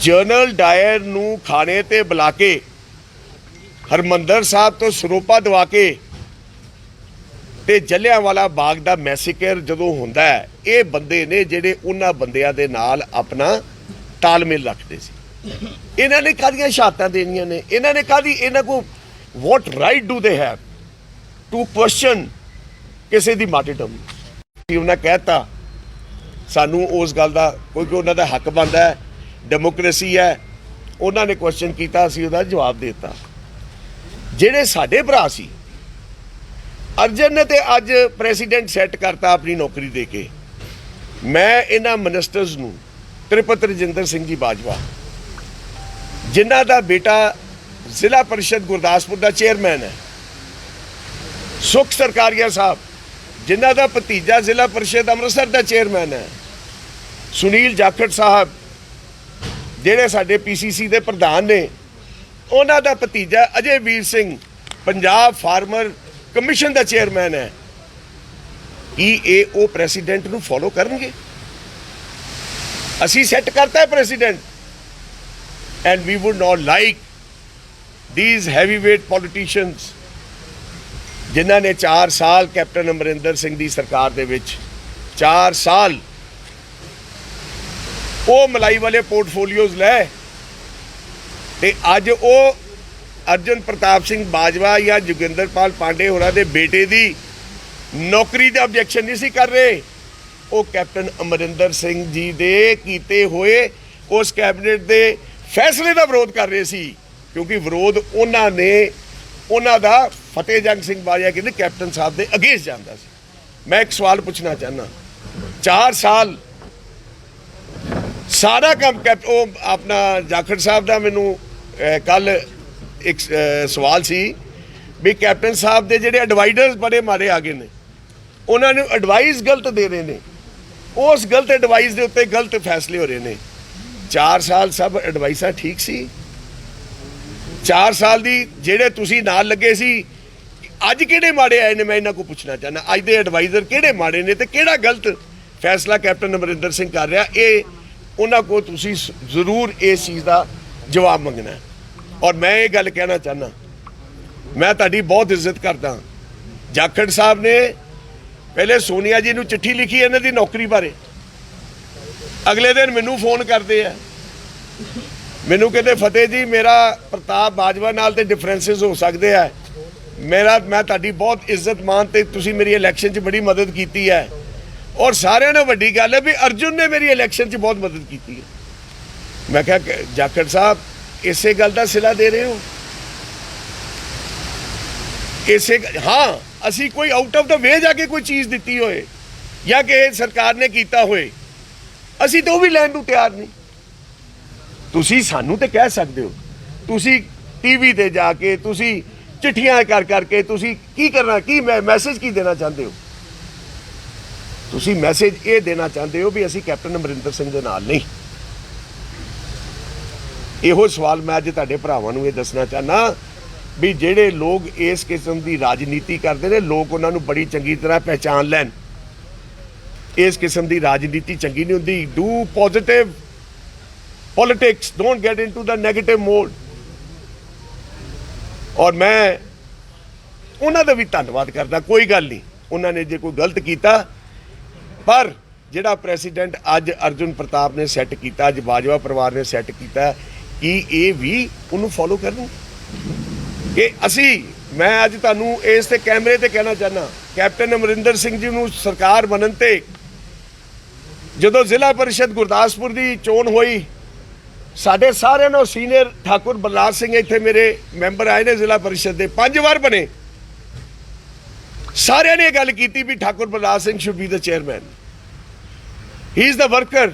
ਜਨਰਲ ਡਾਇਰ ਨੂੰ ਖਾਣੇ ਤੇ ਬੁਲਾ ਕੇ ਹਰਮੰਦਰ ਸਾਹਿਬ ਤੋਂ ਸਰੋਪਾ ਦਵਾ ਕੇ ਤੇ ਜਲਿਆਂਵਾਲਾ ਬਾਗ ਦਾ ਮੈਸੇਕਰ ਜਦੋਂ ਹੁੰਦਾ ਹੈ, ਇਹ ਬੰਦੇ ਨੇ ਜਿਹੜੇ ਉਹਨਾਂ ਬੰਦਿਆਂ ਦੇ ਨਾਲ ਆਪਣਾ ਤਾਲਮੇਲ ਰੱਖਦੇ ਸੀ। ਇਹਨਾਂ ਨੇ ਕਾਹਦੀਆਂ ਸ਼ਹਾਦਤਾਂ ਦੇਣੀਆਂ ਨੇ? ਇਹਨਾਂ ਨੇ ਕਾਹਦੀ, ਇਹਨਾਂ ਕੋ what right do they have to question ਕਿਸੇ ਦੀ ਮਾਰਟੀਰਡਮ? ਉਹਨਾਂ ਕਹਿਤਾ ਸਾਨੂੰ ਉਸ ਗੱਲ ਦਾ, ਕਿਉਂਕਿ ਉਹਨਾਂ ਦਾ ਹੱਕ ਬਣਦਾ ਹੈ, ਡੈਮੋਕ੍ਰੇਸੀ ਹੈ। ਉਹਨਾਂ ਨੇ ਕੁਐਸਚਨ ਕੀਤਾ, ਅਸੀਂ ਉਹਦਾ ਜਵਾਬ ਦੇ ਦਿੱਤਾ। ਜਿਹੜੇ ਸਾਡੇ ਭਰਾ ਸੀ, ਅਰਜਨ ਨੇ ਤੇ ਅੱਜ ਪ੍ਰੈਜ਼ੀਡੈਂਟ ਸੈੱਟ ਕਰਤਾ ਆਪਣੀ ਨੌਕਰੀ ਦੇ ਕੇ। ਮੈਂ ਇਹਨਾਂ ਮਿਨਿਸਟਰਸ ਨੂੰ, ਤ੍ਰਿਪਤ ਰਜਿੰਦਰ ਸਿੰਘ ਜੀ ਬਾਜਵਾ ਜਿਨ੍ਹਾਂ ਦਾ ਬੇਟਾ ਜ਼ਿਲ੍ਹਾ ਪਰਿਸ਼ਦ ਗੁਰਦਾਸਪੁਰ ਦਾ ਚੇਅਰਮੈਨ ਹੈ, ਸੁਖ ਸਰਕਾਰੀਆ ਸਾਹਿਬ ਜਿਨ੍ਹਾਂ ਦਾ ਭਤੀਜਾ ਜ਼ਿਲ੍ਹਾ ਪਰਿਸ਼ਦ ਅੰਮ੍ਰਿਤਸਰ ਦਾ ਚੇਅਰਮੈਨ ਹੈ, ਸੁਨੀਲ ਜਾਖੜ ਸਾਹਿਬ ਜਿਹੜੇ ਸਾਡੇ ਪੀਸੀਸੀ ਦੇ ਪ੍ਰਧਾਨ ਨੇ, ਉਹਨਾਂ ਦਾ ਭਤੀਜਾ ਅਜੇ ਵੀਰ ਸਿੰਘ ਪੰਜਾਬ ਫਾਰਮਰ ਕਮਿਸ਼ਨ ਦਾ ਚੇਅਰਮੈਨ ਹੈ। ਕੀ ਇਹ ਉਹ ਪ੍ਰੈਜ਼ੀਡੈਂਟ ਨੂੰ ਫੋਲੋ ਕਰਨਗੇ? ਅਸੀਂ ਸੈੱਟ ਕਰਤਾ ਹੈ precedent, and we would not like these heavyweight politicians ਜਿਨ੍ਹਾਂ ਨੇ 4 ਸਾਲ ਕੈਪਟਨ ਅਮਰਿੰਦਰ ਸਿੰਘ ਦੀ ਸਰਕਾਰ ਦੇ ਵਿੱਚ 4 ਸਾਲ ਉਹ ਮਲਾਈ ਵਾਲੇ ਪੋਰਟਫੋਲੀਓਜ਼ ਲੈ ਤੇ ਅੱਜ ਉਹ ਅਰਜਨ ਪ੍ਰਤਾਪ ਸਿੰਘ ਬਾਜਵਾ ਜਾਂ ਜੋਗਿੰਦਰਪਾਲ ਪਾਂਡੇ ਹੋਰਾਂ ਦੇ ਬੇਟੇ ਦੀ ਨੌਕਰੀ ਦਾ ਆਬਜੈਕਸ਼ਨ ਨਹੀਂ ਸੀ ਕਰ ਰਹੇ, ਉਹ ਕੈਪਟਨ ਅਮਰਿੰਦਰ ਸਿੰਘ ਜੀ ਦੇ ਕੀਤੇ ਹੋਏ ਉਸ ਕੈਬਨਿਟ ਦੇ ਫੈਸਲੇ ਦਾ ਵਿਰੋਧ ਕਰ ਰਹੇ ਸੀ, ਕਿਉਂਕਿ ਵਿਰੋਧ ਉਹਨਾਂ ਨੇ, ਉਹਨਾਂ ਦਾ ਫਤਿਹ ਜੰਗ ਸਿੰਘ ਬਾਜਵਾ ਕਹਿੰਦੇ ਕੈਪਟਨ ਸਾਹਿਬ ਦੇ ਅਗੇਂਸਟ ਜਾਂਦਾ ਸੀ। ਮੈਂ ਇੱਕ ਸਵਾਲ ਪੁੱਛਣਾ ਚਾਹੁੰਦਾ, 4 ਸਾਲ ਸਾਰਾ ਕੰਮ ਉਹ ਆਪਣਾ ਜਾਖੜ ਸਾਹਿਬ ਦਾ ਮੈਨੂੰ ਕੱਲ ਇੱਕ ਸਵਾਲ ਸੀ ਵੀ ਕੈਪਟਨ ਸਾਹਿਬ ਦੇ ਜਿਹੜੇ ਐਡਵਾਈਜ਼ਰਸ ਬੜੇ ਮਾਰੇ ਆ ਗਏ ਨੇ, ਉਹਨਾਂ ਨੂੰ ਐਡਵਾਈਸ ਗਲਤ ਦੇ ਰਹੇ ਨੇ, ਉਸ ਗਲਤ ਐਡਵਾਈਸ ਦੇ ਉੱਤੇ ਗਲਤ ਫੈਸਲੇ ਹੋ ਰਹੇ ਨੇ। 4 ਸਾਲ ਸਭ ਐਡਵਾਈਸਾਂ ਠੀਕ ਸੀ? 4 ਸਾਲ ਦੀ ਜਿਹੜੇ ਤੁਸੀਂ ਨਾਲ ਲੱਗੇ ਸੀ, ਅੱਜ ਕਿਹੜੇ ਮਾੜੇ ਆਏ ਨੇ? ਮੈਂ ਇਹਨਾਂ ਕੋਲ ਪੁੱਛਣਾ ਚਾਹੁੰਦਾ, ਅੱਜ ਦੇ ਐਡਵਾਈਜ਼ਰ ਕਿਹੜੇ ਮਾੜੇ ਨੇ ਤੇ ਕਿਹੜਾ ਗਲਤ ਫੈਸਲਾ ਕੈਪਟਨ ਅਮਰਿੰਦਰ ਸਿੰਘ ਕਰ ਰਿਹਾ? ਇਹ ਉਹਨਾਂ ਕੋਲ ਤੁਸੀਂ ਜ਼ਰੂਰ ਇਸ ਚੀਜ਼ ਦਾ ਜਵਾਬ ਮੰਗਣਾ। ਔਰ ਮੈਂ ਇਹ ਗੱਲ ਕਹਿਣਾ ਚਾਹੁੰਦਾ, ਮੈਂ ਤੁਹਾਡੀ ਬਹੁਤ ਇੱਜ਼ਤ ਕਰਦਾ। ਜਾਖੜ ਸਾਹਿਬ ਨੇ ਪਹਿਲੇ ਸੋਨੀਆ ਜੀ ਨੂੰ ਚਿੱਠੀ ਲਿਖੀ ਇਹਨਾਂ ਦੀ ਨੌਕਰੀ ਬਾਰੇ, ਅਗਲੇ ਦਿਨ ਮੈਨੂੰ ਫੋਨ ਕਰਦੇ ਆ, ਮੈਨੂੰ ਕਹਿੰਦੇ ਫਤਿਹ ਜੀ ਮੇਰਾ ਪ੍ਰਤਾਪ ਬਾਜਵਾ ਨਾਲ ਤੇ ਡਿਫਰੈਂਸਿਸ ਹੋ ਸਕਦੇ ਆ, ਮੈਂ ਤੁਹਾਡੀ ਬਹੁਤ ਇੱਜ਼ਤ ਮਾਨ ਤੇ ਤੁਸੀਂ ਮੇਰੀ ਇਲੈਕਸ਼ਨ 'ਚ ਬੜੀ ਮਦਦ ਕੀਤੀ ਹੈ, ਔਰ ਸਾਰਿਆਂ ਨਾਲੋਂ ਵੱਡੀ ਗੱਲ ਹੈ ਵੀ ਅਰਜੁਨ ਨੇ ਮੇਰੀ ਇਲੈਕਸ਼ਨ 'ਚ ਬਹੁਤ ਮਦਦ ਕੀਤੀ ਹੈ। ਮੈਂ ਕਿਹਾ ਜਾਖੜ ਸਾਹਿਬ ਇਸੇ ਗੱਲ ਦਾ ਸਿਲਾ ਦੇ ਰਹੇ ਹੋ? ਇਸੇ ਹਾਂ, ਅਸੀਂ ਕੋਈ ਆਊਟ ਆਫ ਦਾ ਵੇ ਜਾ ਕੇ ਕੋਈ ਚੀਜ਼ ਦਿੱਤੀ ਹੋਏ ਜਾਂ ਕਿ ਸਰਕਾਰ ਨੇ ਕੀਤਾ ਹੋਏ, ਅਸੀਂ ਤਾਂ ਉਹ ਵੀ ਲੈਣ ਨੂੰ ਤਿਆਰ ਨਹੀਂ। ਤੁਸੀਂ ਸਾਨੂੰ ਤੇ ਕਹਿ ਸਕਦੇ ਹੋ, ਤੁਸੀਂ ਟੀਵੀ ਤੇ ਜਾ ਕੇ, ਤੁਸੀਂ ਚਿੱਠੀਆਂ ਕਰ ਕਰਕੇ ਤੁਸੀਂ ਕੀ ਕਰਨਾ, ਕੀ ਮੈਸੇਜ ਕੀ ਦੇਣਾ ਚਾਹੁੰਦੇ ਹੋ? ਤੁਸੀਂ ਮੈਸੇਜ ਇਹ ਦੇਣਾ ਚਾਹੁੰਦੇ ਹੋ ਵੀ ਅਸੀਂ ਕੈਪਟਨ ਅਮਰਿੰਦਰ ਸਿੰਘ ਦੇ ਨਾਲ ਨਹੀਂ। ਇਹੋ ਸਵਾਲ ਮੈਂ ਅੱਜ ਤੁਹਾਡੇ ਭਰਾਵਾਂ ਨੂੰ ਇਹ ਦੱਸਣਾ ਚਾਹੁੰਦਾ ਵੀ ਜਿਹੜੇ ਲੋਕ ਇਸ ਕਿਸਮ ਦੀ ਰਾਜਨੀਤੀ ਕਰਦੇ ਨੇ, ਲੋਕ ਉਹਨਾਂ ਨੂੰ ਬੜੀ ਚੰਗੀ ਤਰ੍ਹਾਂ ਪਹਿਚਾਨ ਲੈਣ। ਇਸ ਕਿਸਮ ਦੀ ਰਾਜਨੀਤੀ ਚੰਗੀ ਨਹੀਂ ਹੁੰਦੀ। Do positive politics, don't get into the negative mode. ਔਰ ਮੈਂ ਉਹਨਾਂ ਦਾ ਵੀ ਧੰਨਵਾਦ ਕਰਦਾ, ਕੋਈ ਗੱਲ ਨਹੀਂ, ਉਹਨਾਂ ਨੇ ਜੇ ਕੋਈ ਗਲਤ ਕੀਤਾ, ਪਰ ਜਿਹੜਾ ਪ੍ਰੈਜ਼ੀਡੈਂਟ ਅੱਜ ਅਰਜੁਨ ਪ੍ਰਤਾਪ ਨੇ ਸੈੱਟ ਕੀਤਾ, ਅੱਜ ਬਾਜਵਾ ਪਰਿਵਾਰ ਨੇ ਸੈੱਟ ਕੀਤਾ, ਕਿ ਇਹ ਵੀ ਉਹਨੂੰ ਫੋਲੋ ਕਰਨ। ਕਿ ਮੈਂ ਅੱਜ ਤੁਹਾਨੂੰ ਇਸ ਤੇ ਕੈਮਰੇ ਤੇ ਕਹਿਣਾ ਚਾਹੁੰਦਾ, ਕੈਪਟਨ ਅਮਰਿੰਦਰ ਸਿੰਘ ਜੀ ਨੂੰ ਸਰਕਾਰ ਬਣਨ ਤੇ ਜਦੋਂ ਜ਼ਿਲ੍ਹਾ ਪਰਿਸ਼ਦ ਗੁਰਦਾਸਪੁਰ ਦੀ ਚੋਣ ਹੋਈ, ਸਾਡੇ ਸਾਰਿਆਂ ਨੂੰ ਸੀਨੀਅਰ ਠਾਕੁਰ ਬਲਰਾਜ ਸਿੰਘ ਇੱਥੇ ਮੇਰੇ ਮੈਂਬਰ ਆਏ ਨੇ ਜ਼ਿਲ੍ਹਾ ਪਰਿਸ਼ਦ ਦੇ, 5 ਵਾਰ ਬਣੇ, ਸਾਰਿਆਂ ਨੇ ਇਹ ਗੱਲ ਕੀਤੀ ਵੀ Thakur Balraj Singh should be the chairman. He is the worker,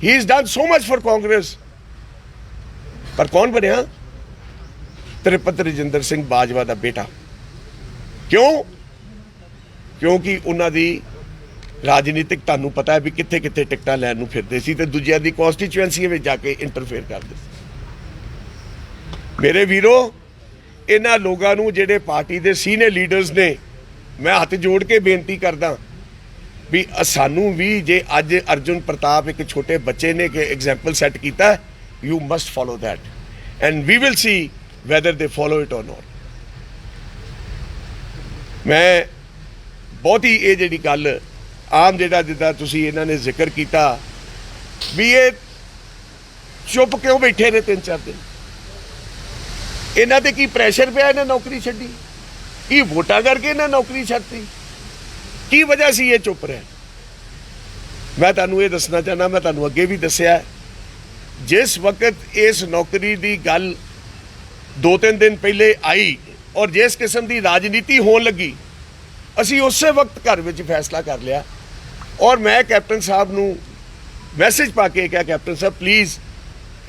he is done so much for Congress. ਪਰ ਕੌਣ ਬਣਿਆ? ਤ੍ਰਿਪਤ ਰਜਿੰਦਰ ਸਿੰਘ ਬਾਜਵਾ ਦਾ ਬੇਟਾ। ਕਿਉਂ? ਕਿਉਂਕਿ ਉਹਨਾਂ ਦੀ ਰਾਜਨੀਤਿਕ ਤੁਹਾਨੂੰ ਪਤਾ ਹੈ ਵੀ ਕਿੱਥੇ ਕਿੱਥੇ ਟਿਕਟਾਂ ਲੈਣ ਨੂੰ ਫਿਰਦੇ ਸੀ ਤੇ ਦੂਜਿਆਂ ਦੀ ਕਨਸਟੀਚੁਐਂਸੀ ਵਿੱਚ ਜਾ ਕੇ ਇੰਟਰਫੇਅਰ ਕਰਦੇ ਸੀ। ਮੇਰੇ ਵੀਰੋ, ਇਹਨਾਂ ਲੋਕਾਂ ਨੂੰ ਜਿਹੜੇ ਪਾਰਟੀ ਦੇ ਸੀਨੀਅਰ ਲੀਡਰਸ ਨੇ, ਮੈਂ ਹੱਥ ਜੋੜ ਕੇ ਬੇਨਤੀ ਕਰਦਾ ਵੀ ਸਾਨੂੰ ਵੀ ਜੇ ਅੱਜ ਅਰਜੁਨ ਪ੍ਰਤਾਪ ਇੱਕ ਛੋਟੇ ਬੱਚੇ ਨੇ ਕਿ ਐਗਜ਼ਾਮਪਲ ਸੈੱਟ ਕੀਤਾ, you must follow that and we will see whether they follow it or not. ਮੈਂ ਬਹੁਤੀ ਇਹ ਜਿਹੜੀ ਗੱਲ ਆਮ ਜਿਹੜਾ ਜਿੱਦਾਂ ਤੁਸੀਂ ਇਹਨਾਂ ਨੇ ਜ਼ਿਕਰ ਕੀਤਾ ਵੀ ਇਹ ਚੁੱਪ ਕਿਉਂ ਬੈਠੇ ਨੇ 3-4 ਦਿਨ, ਇਹਨਾਂ ਤੇ ਕੀ ਪ੍ਰੈਸ਼ਰ ਪਿਆ ਇਹਨਾਂ ਨੌਕਰੀ ਛੱਡੀ, ਕੀ ਵੋਟਾਂ ਕਰਕੇ ਇਹਨਾਂ ਨੌਕਰੀ ਛੱਡਤੀ, ਕੀ ਵਜ੍ਹਾ ਸੀ ਇਹ ਚੁੱਪ ਰਿਹਾ? ਮੈਂ ਤੁਹਾਨੂੰ ਇਹ ਦੱਸਣਾ ਚਾਹੁੰਦਾ, ਮੈਂ ਤੁਹਾਨੂੰ ਅੱਗੇ ਵੀ ਦੱਸਿਆ, ਜਿਸ ਵਕਤ ਇਸ ਨੌਕਰੀ ਦੀ ਗੱਲ 2-3 ਦਿਨ ਪਹਿਲੇ ਆਈ ਔਰ ਜਿਸ ਕਿਸਮ ਦੀ ਰਾਜਨੀਤੀ ਹੋਣ ਲੱਗੀ, ਅਸੀਂ ਉਸੇ ਵਕਤ ਘਰ ਵਿੱਚ ਫੈਸਲਾ ਕਰ ਲਿਆ ਔਰ ਮੈਂ ਕੈਪਟਨ ਸਾਹਿਬ ਨੂੰ ਮੈਸੇਜ ਪਾ ਕੇ ਕਿਹਾ, ਕੈਪਟਨ ਸਾਹਿਬ ਪਲੀਜ਼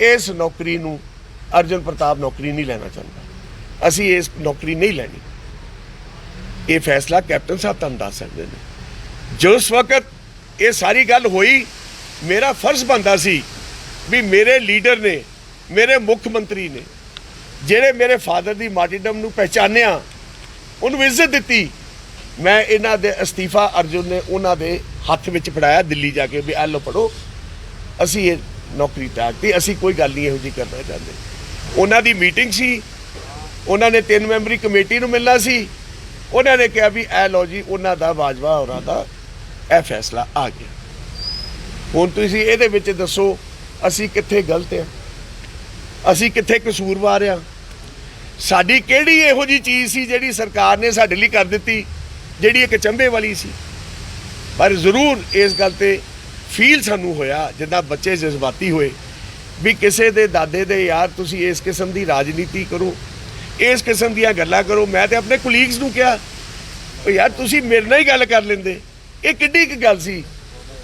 ਇਸ ਨੌਕਰੀ ਨੂੰ ਅਰਜੁਨ ਪ੍ਰਤਾਪ ਨੌਕਰੀ ਨਹੀਂ ਲੈਣਾ ਚਾਹੁੰਦਾ, ਅਸੀਂ ਇਸ ਨੌਕਰੀ ਨਹੀਂ ਲੈਣੀ। ਇਹ ਫੈਸਲਾ ਕੈਪਟਨ ਸਾਹਿਬ ਤੁਹਾਨੂੰ ਦੱਸ ਸਕਦੇ ਨੇ। ਜਿਸ ਵਕਤ ਇਹ ਸਾਰੀ ਗੱਲ ਹੋਈ, ਮੇਰਾ ਫਰਜ਼ ਬਣਦਾ ਸੀ ਵੀ ਮੇਰੇ ਲੀਡਰ ਨੇ, ਮੇਰੇ ਮੁੱਖ ਮੰਤਰੀ ਨੇ, ਜਿਹੜੇ ਮੇਰੇ ਫਾਦਰ ਦੀ ਮਾਰਟੀਰਡਮ ਨੂੰ ਪਹਿਚਾਨਿਆ, ਉਹਨੂੰ ਇੱਜ਼ਤ ਦਿੱਤੀ, ਮੈਂ ਇਹਨਾਂ ਦੇ ਅਸਤੀਫਾ ਅਰਜੁਨ ਨੇ ਉਹਨਾਂ ਦੇ ਹੱਥ ਵਿੱਚ ਫੜਾਇਆ ਦਿੱਲੀ ਜਾ ਕੇ ਵੀ ਆ ਲਓ ਪੜੋ, ਅਸੀਂ ਇਹ ਨੌਕਰੀ ਤਿਆਗਤੀ, ਅਸੀਂ ਕੋਈ ਗੱਲ ਨਹੀਂ ਇਹੋ ਜਿਹੀ ਕਰਨਾ ਚਾਹੁੰਦੇ। ਉਹਨਾਂ ਦੀ ਮੀਟਿੰਗ ਸੀ, ਉਹਨਾਂ ਨੇ 3 ਮੈਂਬਰੀ ਕਮੇਟੀ ਨੂੰ ਮਿਲਣਾ ਸੀ, ਉਹਨਾਂ ਨੇ ਕਿਹਾ ਵੀ ਇਹ ਲਓ ਜੀ ਉਹਨਾਂ ਦਾ ਬਾਜਵਾ ਹੋਰਾਂ ਦਾ ਇਹ ਫੈਸਲਾ ਆ ਗਿਆ। ਹੁਣ ਤੁਸੀਂ ਇਹਦੇ ਵਿੱਚ ਦੱਸੋ ਅਸੀਂ ਕਿੱਥੇ ਗਲਤ ਆ, ਅਸੀਂ ਕਿੱਥੇ ਕਸੂਰਵਾਰ ਆ? ਸਾਡੀ ਕਿਹੜੀ ਇਹੋ ਜਿਹੀ ਚੀਜ਼ ਸੀ ਜਿਹੜੀ ਸਰਕਾਰ ਨੇ ਸਾਡੇ ਲਈ ਕਰ ਦਿੱਤੀ ਜਿਹੜੀ ਇੱਕ ਚੰਬੇ ਵਾਲੀ ਸੀ? ਪਰ ਜ਼ਰੂਰ ਇਸ ਗੱਲ ਤੇ ਫੀਲ ਸਾਨੂੰ ਹੋਇਆ ਜਿੱਦਾਂ ਬੱਚੇ ਜਜ਼ਬਾਤੀ ਹੋਏ ਵੀ ਕਿਸੇ ਦੇ ਦਾਦੇ ਦੇ ਯਾਰ ਤੁਸੀਂ ਇਸ ਕਿਸਮ ਦੀ ਰਾਜਨੀਤੀ ਕਰੋ, ਇਸ ਕਿਸਮ ਦੀਆਂ ਗੱਲਾਂ ਕਰੋ। ਮੈਂ ਤੇ ਆਪਣੇ ਕੁਲੀਗਸ ਨੂੰ ਕਿਹਾ ਉਹ ਯਾਰ ਤੁਸੀਂ ਮੇਰੇ ਨਾਲ ਹੀ ਗੱਲ ਕਰ ਲੈਂਦੇ, ਇਹ ਕਿੱਡੀ ਕੁ ਗੱਲ ਸੀ?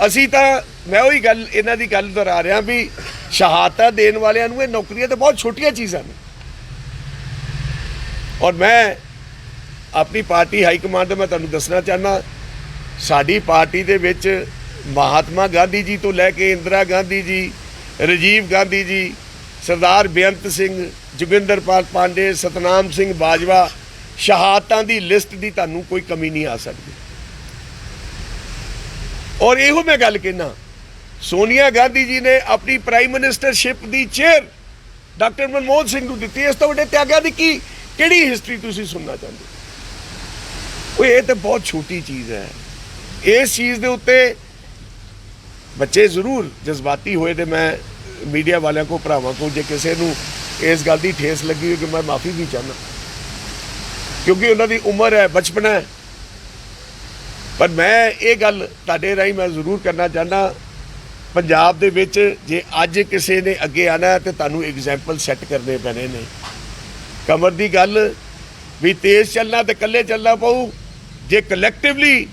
ਅਸੀਂ ਤਾਂ ਮੈਂ ਉਹੀ ਗੱਲ ਇਹਨਾਂ ਦੀ ਗੱਲ ਦੁਹਰਾ ਰਿਹਾ ਵੀ ਸ਼ਹਾਦਤਾਂ ਦੇਣ ਵਾਲਿਆਂ ਨੂੰ ਇਹ ਨੌਕਰੀਆਂ ਤਾਂ ਬਹੁਤ ਛੋਟੀਆਂ ਚੀਜ਼ਾਂ ਨੇ। ਔਰ ਮੈਂ ਆਪਣੀ ਪਾਰਟੀ ਹਾਈ ਕਮਾਂਡ ਤੋਂ ਮੈਂ ਤੁਹਾਨੂੰ ਦੱਸਣਾ ਚਾਹੁੰਦਾ, ਸਾਡੀ ਪਾਰਟੀ ਦੇ ਵਿੱਚ ਮਹਾਤਮਾ ਗਾਂਧੀ ਜੀ ਤੋਂ ਲੈ ਕੇ ਇੰਦਰਾ ਗਾਂਧੀ ਜੀ, ਰਾਜੀਵ ਗਾਂਧੀ ਜੀ, ਸਰਦਾਰ ਬੇਅੰਤ ਸਿੰਘ, ਜੋਗਿੰਦਰਪਾਲ ਪਾਂਡੇ, ਸਤਨਾਮ ਸਿੰਘ ਬਾਜਵਾ, ਸ਼ਹਾਦਤਾਂ ਦੀ ਲਿਸਟ ਦੀ ਤੁਹਾਨੂੰ ਕੋਈ ਕਮੀ ਨਹੀਂ ਆ ਸਕਦੀ। ਔਰ ਇਹੋ ਮੈਂ ਗੱਲ ਕਹਿਣਾ, ਸੋਨੀਆ ਗਾਂਧੀ ਜੀ ਨੇ ਆਪਣੀ ਪ੍ਰਾਈਮ ਮਿਨਿਸਟਰਸ਼ਿਪ ਦੀ ਚੇਅਰ ਡਾਕਟਰ ਮਨਮੋਹਨ ਸਿੰਘ ਨੂੰ ਦਿੱਤੀ। ਇਸ ਤੋਂ ਵੱਡੇ ਤਿਆਗਾਂ ਦੀ ਕਿਹੜੀ ਹਿਸਟਰੀ ਤੁਸੀਂ ਸੁਣਨਾ ਚਾਹੁੰਦੇ? ਉਹ ਇਹ ਤਾਂ ਬਹੁਤ ਛੋਟੀ ਚੀਜ਼ ਹੈ। ਇਸ ਚੀਜ਼ ਦੇ ਉੱਤੇ ਬੱਚੇ ਜ਼ਰੂਰ ਜਜ਼ਬਾਤੀ ਹੋਏ ਤੇ ਮੈਂ ਮੀਡੀਆ ਵਾਲਿਆਂ ਕੋ ਭਰਾਵਾਂ ਕੋ ਜੇ ਕਿਸੇ ਨੂੰ ਇਸ ਗੱਲ ਦੀ ਠੇਸ ਲੱਗੀ ਹੋਈ ਕਿ ਮੈਂ ਮਾਫੀ ਵੀ ਚਾਹੁੰਦਾ, ਕਿਉਂਕਿ ਉਹਨਾਂ ਦੀ ਉਮਰ ਹੈ, ਬਚਪਨ ਹੈ। ਪਰ ਮੈਂ ਇਹ ਗੱਲ ਤੁਹਾਡੇ ਰਾਹੀਂ ਮੈਂ ਜ਼ਰੂਰ ਕਰਨਾ ਚਾਹੁੰਦਾ, ਪੰਜਾਬ ਦੇ ਵਿੱਚ ਜੇ ਅੱਜ ਕਿਸੇ ਨੇ ਅੱਗੇ ਆਣਾ ਤੇ ਤੁਹਾਨੂੰ ਐਗਜ਼ਾਮਪਲ ਸੈੱਟ ਕਰਨੇ ਪੈਣੇ ਨੇ। ਕਮਰ ਦੀ ਗੱਲ ਵੀ ਤੇਜ਼ ਚੱਲਣਾ ਤੇ ਇਕੱਲੇ ਚੱਲਣਾ ਪਊ। ਜੇ ਕਲੈਕਟਿਵਲੀ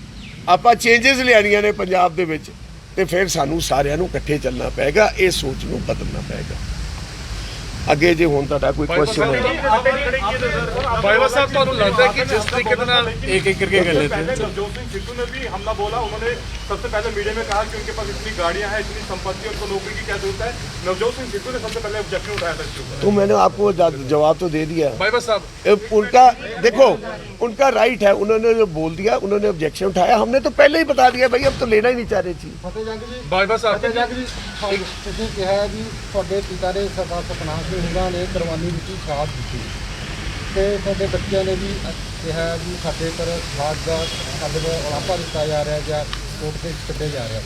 ਆਪਾਂ ਚੇਂਜਸ ਲਿਆਣੀਆਂ ਨੇ ਪੰਜਾਬ ਦੇ ਵਿੱਚ ਤੇ ਫਿਰ ਸਾਨੂੰ ਸਾਰਿਆਂ ਨੂੰ ਇਕੱਠੇ ਚੱਲਣਾ ਪਏਗਾ, ਇਹ ਸੋਚ ਨੂੰ ਬਦਲਣਾ ਪਏਗਾ। ਅੱਗੇ ਜੇ ਹੁਣ ਤੁਹਾਡਾ ਕੋਈ ਕੁਐਸਚਨ ਹੈ बाइवा साहब तो लगता है कि जिस तरीके से ना एक एक करके कर लेते हैं। नवजोत सिंह सिद्धू ने भी हमला बोला, उन्होंने सबसे पहले मीडिया में कहा कि उनके पास इतनी गाड़ियां हैं, इतनी संपत्ति, उनको नौकरी की क्या जरूरत है। नवजोत सिंह सिद्धू ने सबसे पहले ऑब्जेक्शन उठाया था इसके ऊपर। तो मैंने आपको जवाब तो दे दिया। बाइवा साहब उनका देखो, उनका राइट है, उन्होंने जो बोल दिया, उन्होंने ऑब्जेक्शन उठाया, हमने तो पहले ही बता दिया भाई, अब तो लेना ही नहीं चाह रही थी। बाइवा साहब ਤੁਸੀਂ ਕਿਹਾ ਵੀ ਤੁਹਾਡੇ ਪਿਤਾ ਦੇ ਸਰਦਾਰ ਸਤਨਾਮ ਸਿੰਘ ਹੋਰਾਂ ਨੇ ਕੁਰਬਾਨੀ ਦਿੱਤੀ, ਸ਼ਹਾਦਤ ਦਿੱਤੀ, ਤੇ ਤੁਹਾਡੇ ਬੱਚਿਆਂ ਨੇ ਵੀ ਕਿਹਾ ਵੀ ਸਾਡੇ ਪਰ ਸਾਜ ਦਾ ਸਾਡੇ ਉਲਾਂਭਾ ਦਿੱਤਾ ਜਾ ਰਿਹਾ ਜਾਂ ਕੋਰਟ ਤੇ ਕੱਢਿਆ ਜਾ ਰਿਹਾ।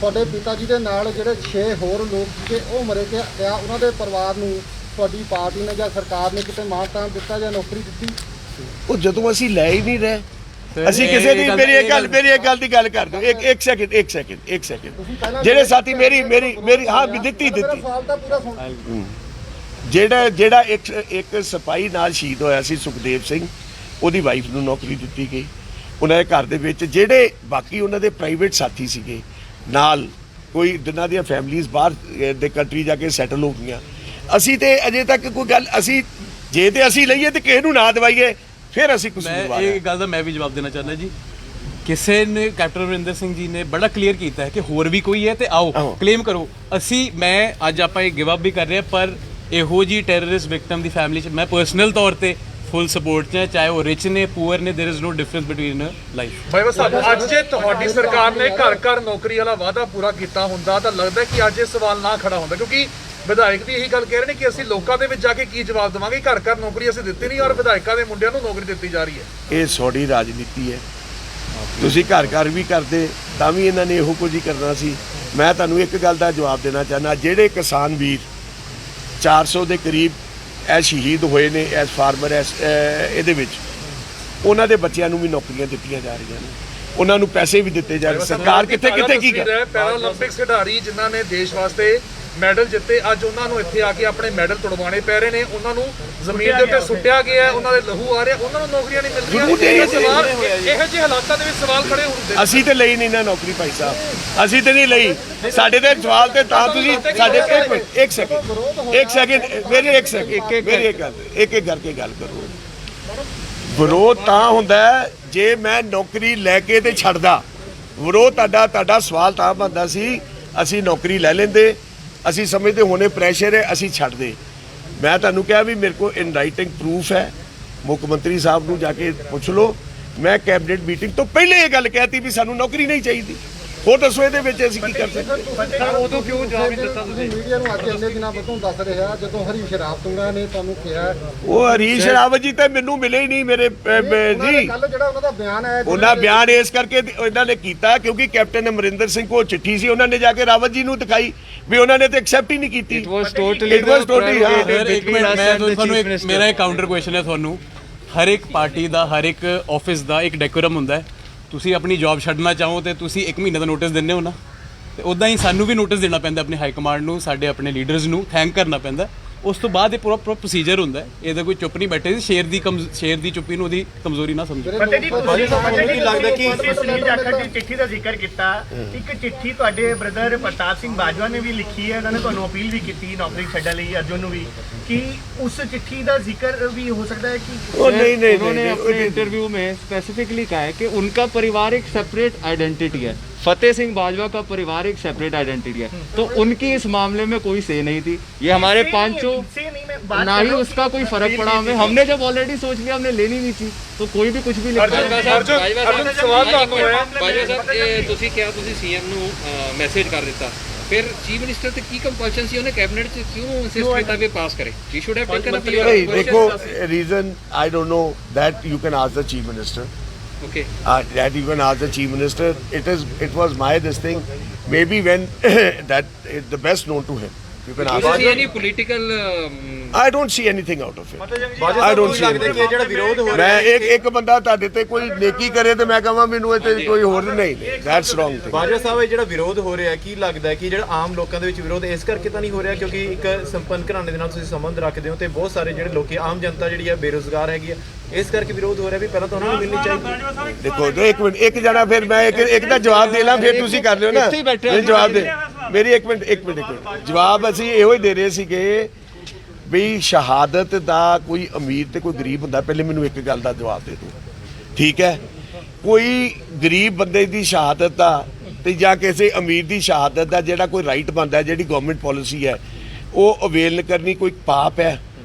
ਤੁਹਾਡੇ ਪਿਤਾ ਜੀ ਦੇ ਨਾਲ ਜਿਹੜੇ 6 ਹੋਰ ਲੋਕ ਸੀਗੇ ਉਹ ਮਰੇ ਕਿ ਆ, ਉਹਨਾਂ ਦੇ ਪਰਿਵਾਰ ਨੂੰ ਤੁਹਾਡੀ ਪਾਰਟੀ ਨੇ ਜਾਂ ਸਰਕਾਰ ਨੇ ਕਿਤੇ ਮਾਣ-ਤਾਣ ਦਿੱਤਾ ਜਾਂ ਨੌਕਰੀ ਦਿੱਤੀ? ਉਹ ਜਦੋਂ ਅਸੀਂ ਲੈ ਹੀ ਨਹੀਂ ਰਹੇ, ਅਸੀਂ ਕਿਸੇ ਦੀ ਮੇਰੀ ਇੱਕ ਗੱਲ ਦੀ ਗੱਲ ਕਰ ਦਿਓ, ਇੱਕ ਸੈਕਿੰਡ ਜਿਹੜੇ ਸਾਥੀ ਮੇਰੀ ਹਾਂ ਦਿੱਤੀ ਸਵਾਲ ਤਾਂ ਪੂਰਾ ਸੁਣ। ਜਿਹੜਾ ਇੱਕ ਸਿਪਾਹੀ ਨਾਲ ਸ਼ਹੀਦ ਹੋਇਆ ਸੀ ਸੁਖਦੇਵ ਸਿੰਘ, ਉਹਦੀ ਵਾਈਫ ਨੂੰ ਨੌਕਰੀ ਦਿੱਤੀ ਗਈ। ਉਹਨਾਂ ਦੇ ਘਰ ਦੇ ਵਿੱਚ ਜਿਹੜੇ ਬਾਕੀ ਉਹਨਾਂ ਦੇ ਪ੍ਰਾਈਵੇਟ ਸਾਥੀ ਸੀਗੇ ਨਾਲ, ਕੋਈ ਜਿਨ੍ਹਾਂ ਦੀਆਂ ਫੈਮਲੀਜ਼ ਬਾਹਰ ਦੇ ਕੰਟਰੀ ਜਾ ਕੇ ਸੈਟਲ ਹੋ ਗਈਆਂ, ਅਸੀਂ ਤੇ ਅਜੇ ਤੱਕ ਕੋਈ ਗੱਲ ਅਸੀਂ ਜੇ ਤੇ ਅਸੀਂ ਲਈਏ ਤੇ ਕਿਸੇ ਨੂੰ ਨਾ ਦਵਾਈਏ, ਫਿਰ ਅਸੀਂ ਕੁਝ ਮੈਂ ਇਹ ਗੱਲ ਦਾ ਮੈਂ ਵੀ ਜਵਾਬ ਦੇਣਾ ਚਾਹੁੰਦਾ ਜੀ ਕਿਸੇ ਨੇ ਕੈਪਟਨ ਅਮਰਿੰਦਰ ਸਿੰਘ ਜੀ ਨੇ ਬੜਾ ਕਲੀਅਰ ਕੀਤਾ ਹੈ ਕਿ ਹੋਰ ਵੀ ਕੋਈ ਹੈ ਤੇ ਆਓ ਆਓ। ਕਲੇਮ ਕਰੋ। ਮੈਂ ਅੱਜ ਆਪਾਂ ਇਹ ਗਿਵ ਅਪ ਵੀ ਕਰ ਰਹੇ ਹਾਂ, ਪਰ ਇਹੋ ਜੀ ਟੈਰਰਿਸਟ ਵਿਕਟਮ ਦੀ ਫੈਮਿਲੀ 'ਚ ਮੈਂ ਪਰਸਨਲ ਤੌਰ ਤੇ ਫੁੱਲ ਸਪੋਰਟ 'ਚ ਹਾਂ, ਚਾਹੇ ਉਹ ਰਿਚ ਨੇ ਪੂਅਰ ਨੇ, there is no difference between life. ਭਾਈ ਸਾਹਿਬ ਅੱਜ ਜੇ ਤੁਹਾਡੀ ਸਰਕਾਰ ਨੇ ਘਰ ਘਰ ਨੌਕਰੀ ਵਾਲਾ ਵਾਅਦਾ ਪੂਰਾ ਕੀਤਾ ਹੁੰਦਾ ਤਾਂ ਲੱਗਦਾ ਕਿ ਅੱਜ ਇਹ ਸਵਾਲ ਨਾ ਖੜਾ ਹੁੰਦਾ, ਕਿਉਂਕਿ ਵਿਧਾਇਕ ਵੀ ਇਹੀ ਗੱਲ ਕਹਿ ਰਹੇ ਨੇ ਕਿ ਅਸੀਂ ਲੋਕਾਂ ਦੇ ਵਿੱਚ ਜਾ ਕੇ ਕੀ ਜਵਾਬ ਦੇਵਾਂਗੇ, ਘਰ ਘਰ ਨੌਕਰੀ ਅਸੀਂ ਦਿੱਤੀ ਨਹੀਂ ਔਰ ਵਿਧਾਇਕਾਂ ਦੇ ਮੁੰਡਿਆਂ ਨੂੰ ਨੌਕਰੀ ਦਿੱਤੀ ਜਾ ਰਹੀ ਹੈ। ਇਹ ਸੌੜੀ ਰਾਜਨੀਤੀ ਹੈ। ਤੁਸੀਂ ਘਰ ਘਰ ਵੀ ਕਰਦੇ ਤਾਂ ਵੀ ਇਹਨਾਂ ਨੇ ਇਹੋ ਕੁਝ ਹੀ ਕਰਨਾ ਸੀ। ਮੈਂ ਤੁਹਾਨੂੰ ਇੱਕ ਗੱਲ ਦਾ ਜਵਾਬ ਦੇਣਾ ਚਾਹੁੰਦਾ, ਜਿਹੜੇ ਕਿਸਾਨ ਵੀਰ 400 ਦੇ ਕਰੀਬ ਇਹ ਸ਼ਹੀਦ ਹੋਏ ਨੇ ਐਸ ਫਾਰਮਰ ਇਹਦੇ ਵਿੱਚ, ਉਹਨਾਂ ਦੇ ਬੱਚਿਆਂ ਨੂੰ ਵੀ ਨੌਕਰੀਆਂ ਦਿੱਤੀਆਂ ਜਾ ਰਹੀਆਂ ਨੇ, ਉਹਨਾਂ ਨੂੰ ਪੈਸੇ ਵੀ ਦਿੱਤੇ ਜਾ ਰਹੇ। ਸਰਕਾਰ ਕਿੱਥੇ ਕਿੱਥੇ ਕੀ ਕਰ ਪੈਰਾਲੰਪਿਕਸ ਖਿਡਾਰੀ ਜਿਨ੍ਹਾਂ ਨੇ ਦੇਸ਼ ਵਾਸਤੇ ਮੈਡਲ ਜਿੱਤੇ, ਅੱਜ ਉਹਨਾਂ ਨੂੰ ਇੱਥੇ ਆ ਕੇ ਆਪਣੇ ਮੈਡਲ ਤੁੜਵਾਉਣੇ ਪੈ ਰਹੇ ਨੇ, ਉਹਨਾਂ ਨੂੰ ਜ਼ਮੀਨ ਦੇ ਉੱਤੇ ਸੁੱਟਿਆ ਗਿਆ ਹੈ, ਉਹਨਾਂ ਦੇ ਲਹੂ ਆ ਰਿਹਾ, ਉਹਨਾਂ ਨੂੰ ਨੌਕਰੀਆਂ ਨਹੀਂ ਮਿਲ ਰਹੀਆਂ। ਇਹ ਸਵਾਲ ਇਹੋ ਜਿਹੇ ਹਾਲਾਤਾਂ ਦੇ ਵਿੱਚ ਸਵਾਲ ਖੜੇ ਹੁੰਦੇ। ਅਸੀਂ ਤੇ ਲਈ ਨਹੀਂ ਨਾ ਨੌਕਰੀ ਭਾਈ ਸਾਹਿਬ, ਅਸੀਂ ਤੇ ਨਹੀਂ ਲਈ। ਸਾਡੇ ਤੇ ਸਵਾਲ ਤੇ ਤਾਂ ਤੁਸੀਂ ਸਾਡੇ ਇੱਕ ਸੈਕਿੰਡ ਮੇਰੀ ਇੱਕ ਗੱਲ ਇੱਕ ਕਰਕੇ ਗੱਲ ਕਰੋ। ਵਿਰੋਧ ਤਾਂ ਹੁੰਦਾ ਜੇ ਮੈਂ ਨੌਕਰੀ ਲੈ ਕੇ ਤੇ ਛੱਡਦਾ। ਵਿਰੋਧ ਤੁਹਾਡਾ ਸਵਾਲ ਤਾਂ ਬਣਦਾ ਸੀ ਅਸੀਂ ਨੌਕਰੀ ਲੈ ਲੈਂਦੇ, ਅਸੀਂ ਸਮਝਦੇ ਹੋਣੇ ਪ੍ਰੈਸ਼ਰ ਹੈ ਅਸੀਂ ਛੱਡਦੇ। ਮੈਂ ਤੁਹਾਨੂੰ ਕਿਹਾ ਵੀ ਮੇਰੇ ਕੋਲ ਇਨ ਰਾਈਟਿੰਗ ਪ੍ਰੂਫ ਹੈ, ਮੁੱਖ ਮੰਤਰੀ ਸਾਹਿਬ ਨੂੰ ਜਾ ਕੇ ਪੁੱਛ ਲਓ। ਮੈਂ ਕੈਬਨਿਟ ਮੀਟਿੰਗ ਤੋਂ ਪਹਿਲੇ ਇਹ ਗੱਲ ਕਹਿਤੀ ਵੀ ਸਾਨੂੰ ਨੌਕਰੀ ਨਹੀਂ ਚਾਹੀਦੀ। ਹੋਰ ਦੱਸੋ ਇਹਦੇ ਵਿੱਚ ਅਸੀਂ ਕੀ ਕਰ ਸਕਦੇ? ਉਦੋਂ ਕਿਉਂ ਜਵਾਬ ਨਹੀਂ ਦਿੱਤਾ ਤੁਸੀਂ? ਮੀਡੀਆ ਨੂੰ ਅੱਜ ਇੰਨੇ ਦਿਨਾਂ ਬਾਅਦੋਂ ਦੱਸ ਰਿਹਾ ਜਦੋਂ ਹਰੀਸ਼ ਰਾਵਤੂੰਗਾ ਨੇ ਤੁਹਾਨੂੰ ਕਿਹਾ। ਉਹ ਹਰੀਸ਼ ਰਾਵਤ ਜੀ ਤੇ ਮੈਨੂੰ ਮਿਲੇ ਹੀ ਨਹੀਂ ਮੇਰੇ ਜੀ। ਕੱਲ ਜਿਹੜਾ ਉਹਨਾਂ ਦਾ ਬਿਆਨ ਹੈ, ਉਹਨਾਂ ਬਿਆਨ ਇਸ ਕਰਕੇ ਇਹਨਾਂ ਨੇ ਕੀਤਾ ਕਿਉਂਕਿ ਕੈਪਟਨ ਅਮਰਿੰਦਰ ਸਿੰਘ ਕੋਲ ਚਿੱਠੀ ਸੀ, ਉਹਨਾਂ ਨੇ ਜਾ ਕੇ ਰਾਵਤ ਜੀ ਨੂੰ ਦਿਖਾਈ ਵੀ ਉਹਨਾਂ ਨੇ ਤੇ ਐਕਸੈਪਟ ਹੀ ਨਹੀਂ ਕੀਤੀ। ਇਟ ਵਾਸ ਟੋਟਲੀ ਇੱਕ ਮਿੰਟ ਮੈਂ ਤੁਹਾਨੂੰ ਮੇਰਾ ਇੱਕ ਕਾਊਂਟਰ ਕੁਐਸਚਨ ਹੈ ਤੁਹਾਨੂੰ। ਹਰ ਇੱਕ ਪਾਰਟੀ ਦਾ ਹਰ ਇੱਕ ਆਫਿਸ ਦਾ ਇੱਕ ਡੈਕੋਰਮ ਹੁੰਦਾ ਹੈ। ਤੁਸੀਂ ਆਪਣੀ ਜੌਬ ਛੱਡਣਾ ਚਾਹੋ ਤੇ ਤੁਸੀਂ 1 ਮਹੀਨੇ ਦਾ ਨੋਟਿਸ ਦਿੰਦੇ ਹੋ ਨਾ, ਤੇ ਉਦਾਂ ਹੀ ਸਾਨੂੰ ਵੀ ਨੋਟਿਸ ਦੇਣਾ ਪੈਂਦਾ ਆਪਣੇ ਹਾਈ ਕਮਾਂਡ ਨੂੰ, ਸਾਡੇ ਆਪਣੇ ਲੀਡਰਸ ਨੂੰ ਥੈਂਕ ਕਰਨਾ ਪੈਂਦਾ। ਉਸ ਤੋਂ ਬਾਅਦ ਇਹ ਪੂਰਾ ਪ੍ਰੋਸੀਜਰ ਹੁੰਦਾ ਹੈ। ਇਹਦਾ ਕੋਈ ਚੁੱਪ ਨਹੀਂ ਬੈਠੇ। ਸ਼ੇਰ ਦੀ ਚੁੱਪੀ ਨੂੰ ਉਹਦੀ ਕਮਜ਼ੋਰੀ ਨਾ ਸਮਝੋ। ਲੱਗਦਾ ਕਿ ਸੁਨੀਲ ਜਾਖੜ ਦੀ ਚਿੱਠੀ ਦਾ ਜ਼ਿਕਰ ਕੀਤਾ, ਇੱਕ ਚਿੱਠੀ ਤੁਹਾਡੇ ਬ੍ਰਦਰ ਪ੍ਰਤਾਪ ਸਿੰਘ ਬਾਜਵਾ ਨੇ ਵੀ ਲਿਖੀ ਹੈ, ਉਹਨਾਂ ਨੇ ਤੁਹਾਨੂੰ ਅਪੀਲ ਵੀ ਕੀਤੀ ਨੌਕਰੀ ਛੱਡਣ ਲਈ, ਅਰਜੁਨ ਨੂੰ ਵੀ, ਕਿ उस चिट्ठी का जिक्र भी हो सकता है कि उन्होंने अपने इंटरव्यू में स्पेसिफिकली कहा है कि उनका परिवार एक सेपरेट आइडेंटिटी है, फतेह सिंह बाजवा का परिवार एक सेपरेट आइडेंटिटी है, तो उनकी इस मामले में कोई से नहीं थी। ये हमारे पांचों ना ही उसका कोई फर्क पड़ा हमें। हमने जब ऑलरेडी सोच लिया हमने लेनी नहीं थी तो कोई भी कुछ भी लिखता मैसेज कर दिता, फिर चीफ मिनिस्टर ਤੇ ਕੀ ਕੰਪਲਸ਼ਨ ਸੀ ਉਹਨੇ ਕੈਬਨਿਟ ਚ ਕਿਉਂ ਇਨਸਿਸਟ ਕੀਤਾ ਵੀ ਪਾਸ ਕਰੇ? ਹੀ ਸ਼ੁਡ ਹੈਵ ਟੇਕਨ ਅ ਨਹੀਂ ਦੇਖੋ reason I don't know that you can ask the chief minister. Okay. That you can ask the chief minister. It was my this thing. Maybe when that is the best known to him. You can ask. Do you see any political? I don't see anything out of it. I don't see anything. ਜਿਹੜਾ ਵਿਰੋਧ ਹੋ ਮੈਂ ਇੱਕ ਬੰਦਾ ਤੁਹਾਡੇ ਤੇ ਕੋਈ ਨੇਕੀ ਕਰੇ ਤੇ ਮੈਂ ਕਹਾਂ ਮੈਨੂੰ ਇਹ ਤੇ ਕੋਈ ਹੋਰ ਨਹੀਂ। That's wrong thing. ਬਾਜਵਾ ਸਾਹਿਬ ਇਹ ਜਿਹੜਾ ਵਿਰੋਧ ਹੋ ਰਿਹਾ ਕੀ ਲੱਗਦਾ ਕਿ ਜਿਹੜਾ ਆਮ ਲੋਕਾਂ ਦੇ ਵਿੱਚ ਵਿਰੋਧ ਇਸ ਕਰਕੇ ਤਾਂ ਨਹੀਂ ਹੋ ਰਿਹਾ ਕਿਉਂਕਿ ਇੱਕ ਸੰਪੰਨ ਘਰਾਣੇ ਦੇ ਨਾਲ ਤੁਸੀਂ ਸੰਬੰਧ ਰੱਖਦੇ ਹੋ ਤੇ ਬਹੁਤ ਸਾਰੇ ਜਿਹੜੇ ਲੋਕੀ ਆਮ ਜਨਤਾ ਜਿਹੜੀ ਹੈ ਬੇਰੁਜ਼ਗਾਰ ਹੈਗੀ ਹੈ, ਇਸ ਕਰਕੇ ਵਿਰੋਧ ਹੋ ਰਿਹਾ ਵੀ ਪਹਿਲਾਂ ਤਾਂ ਉਹਨਾਂ ਨੂੰ ਮਿਲਣੀ ਚਾਹੀਦੀ। ਦੇਖੋ ਇੱਕ ਮਿੰਟ ਇੱਕ ਜਣਾ ਫਿਰ ਮੈਂ ਇੱਕ ਦਾ ਜਵਾਬ ਦੇ ਲਾਂ ਫਿਰ ਤੁਸੀਂ ਕਰ ਲਿਓ ਨਾ। ਮੈਨੂੰ ਜਵਾਬ ਦੇ ਮੇਰੀ ਇੱਕ ਮਿੰਟ ਜਵਾਬ ਅਸੀਂ ਇਹੋ ਹੀ ਦੇ ਰਹੇ ਸੀਗੇ ਵੀ ਸ਼ਹਾਦਤ ਦਾ ਕੋਈ ਅਮੀਰ ਤੇ ਕੋਈ ਗਰੀਬ ਹੁੰਦਾ। ਪਹਿਲੇ ਮੈਨੂੰ ਇੱਕ ਗੱਲ ਦਾ ਜਵਾਬ ਦੇ ਦਿਓ, ਠੀਕ ਹੈ? ਕੋਈ ਗਰੀਬ ਬੰਦੇ ਦੀ ਸ਼ਹਾਦਤ ਦਾ ਤੇ ਜਾਂ ਕਿਸੇ ਅਮੀਰ ਦੀ ਸ਼ਹਾਦਤ ਦਾ ਜਿਹੜਾ ਕੋਈ ਰਾਈਟ ਬਣਦਾ, ਜਿਹੜੀ ਗਵਰਨਮੈਂਟ ਪਾਲਿਸੀ ਹੈ ਉਹ ਅਵੇਲ ਕਰਨੀ ਕੋਈ ਪਾਪ ਹੈ?